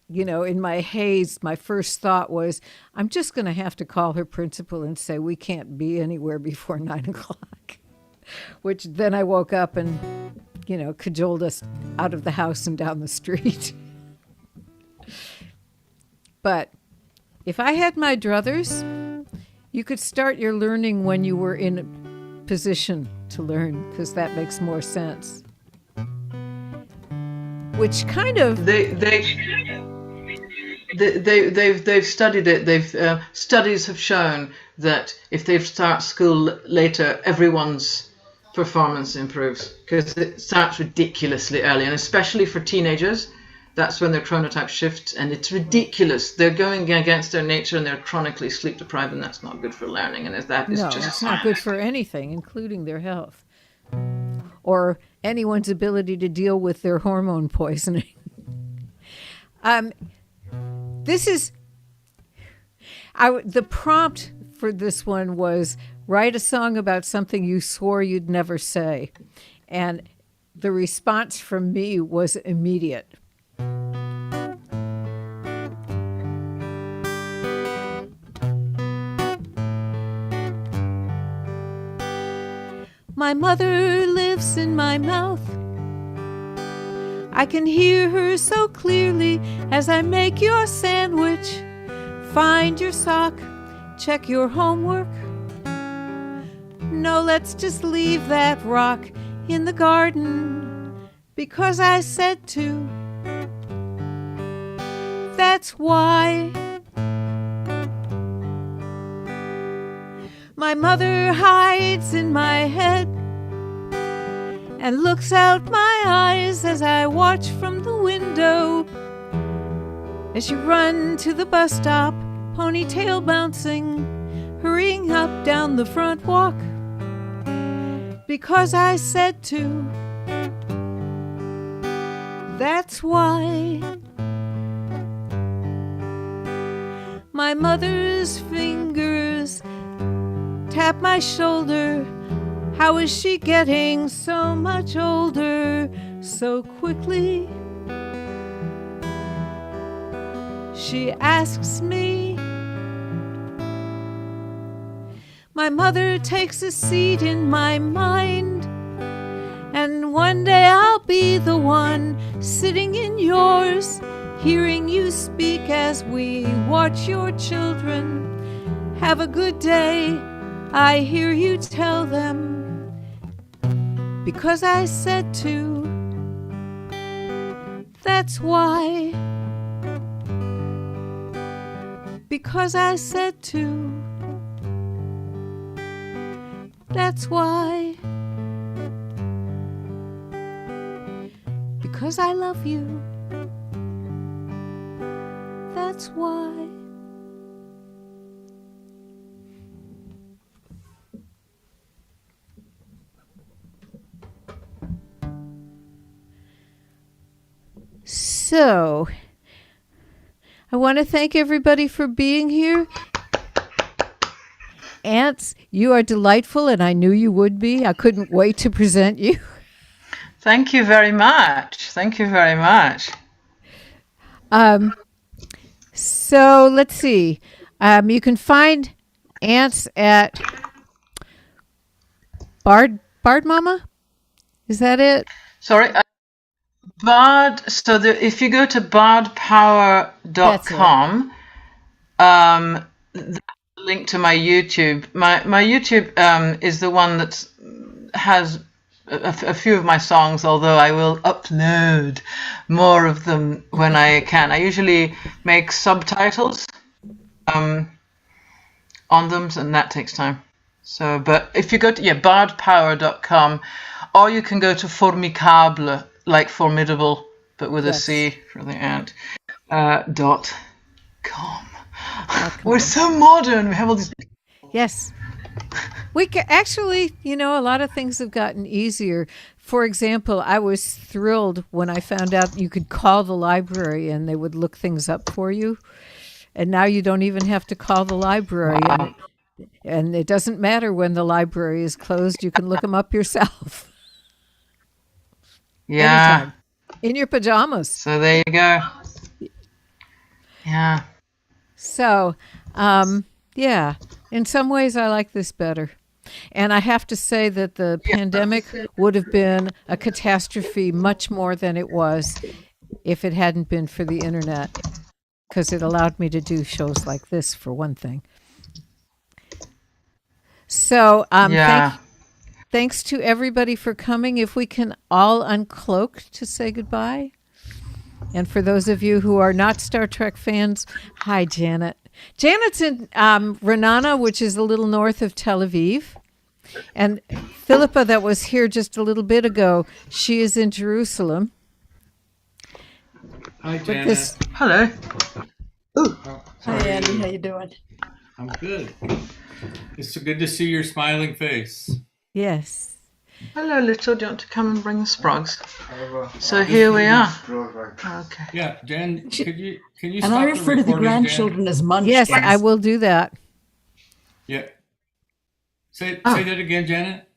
in my haze, my first thought was, I'm just going to have to call her principal and say we can't be anywhere before 9 o'clock. Which then I woke up and cajoled us out of the house and down the street. But if I had my druthers, you could start your learning when you were in a position to learn, because that makes more sense. Which kind of They've studied it. Studies have shown that if they start school later, everyone's performance improves, because it starts ridiculously early, and especially for teenagers, that's when their chronotype shifts, and it's ridiculous. They're going against their nature, and they're chronically sleep deprived, and that's not good for learning. And that is just it's not good for anything, including their health or anyone's ability to deal with their hormone poisoning. The prompt for this one was write a song about something you swore you'd never say. And the response from me was immediate. My mother lives in my mouth. I can hear her so clearly as I make your sandwich, find your sock, check your homework. No, let's just leave that rock in the garden because I said to. That's why. My mother hides in my head and looks out my eyes as I watch from the window as you run to the bus stop, ponytail bouncing, hurrying up down the front walk because I said to. That's why. My mother's fingers tap my shoulder. How is she getting so much older so quickly? She asks me. My mother takes a seat in my mind, and one day I'll be the one sitting in yours, hearing you speak as we watch your children have a good day. I hear you tell them, because I said to. That's why. Because I said to. That's why. Because I love you. That's why. So, I want to thank everybody for being here. Ants, you are delightful, and I knew you would be. I couldn't wait to present you. Thank you very much. Thank you very much. So, let's see. You can find Ants at Bard Mama? Is that it? Sorry. Bard, so if you go to bardpower.com, link to my YouTube. My YouTube is the one that has a few of my songs, although I will upload more of them when I can. I usually make subtitles on them, and that takes time. So, but if you go to bardpower.com, or you can go to Formicable, like formidable, but with a C for the ant, .com. We're so modern. We have all these. Yes. We can, actually, a lot of things have gotten easier. For example, I was thrilled when I found out you could call the library and they would look things up for you. And now you don't even have to call the library. Wow. And it doesn't matter when the library is closed. You can look them up yourself. Yeah. Anytime. In your pajamas. So there you go. Yeah. So, in some ways I like this better. And I have to say that the pandemic would have been a catastrophe much more than it was if it hadn't been for the internet, because it allowed me to do shows like this, for one thing. So Yeah. thanks to everybody for coming. If we can all uncloak to say goodbye. And for those of you who are not Star Trek fans, hi, Janet. Janet's in Renana, which is a little north of Tel Aviv. And Philippa, that was here just a little bit ago, she is in Jerusalem. Hi, But Janet. this, Hello. Hi, Andy. How you doing? I'm good. It's so good to see your smiling face. yes. Hello, little. Do you want to come and bring the sprogs? So here we are. Okay. Yeah, Jan, can you And stop I refer to the recording, Jan? grandchildren as munchkins. Yes, I will do that. Yeah. Say that again, Janet.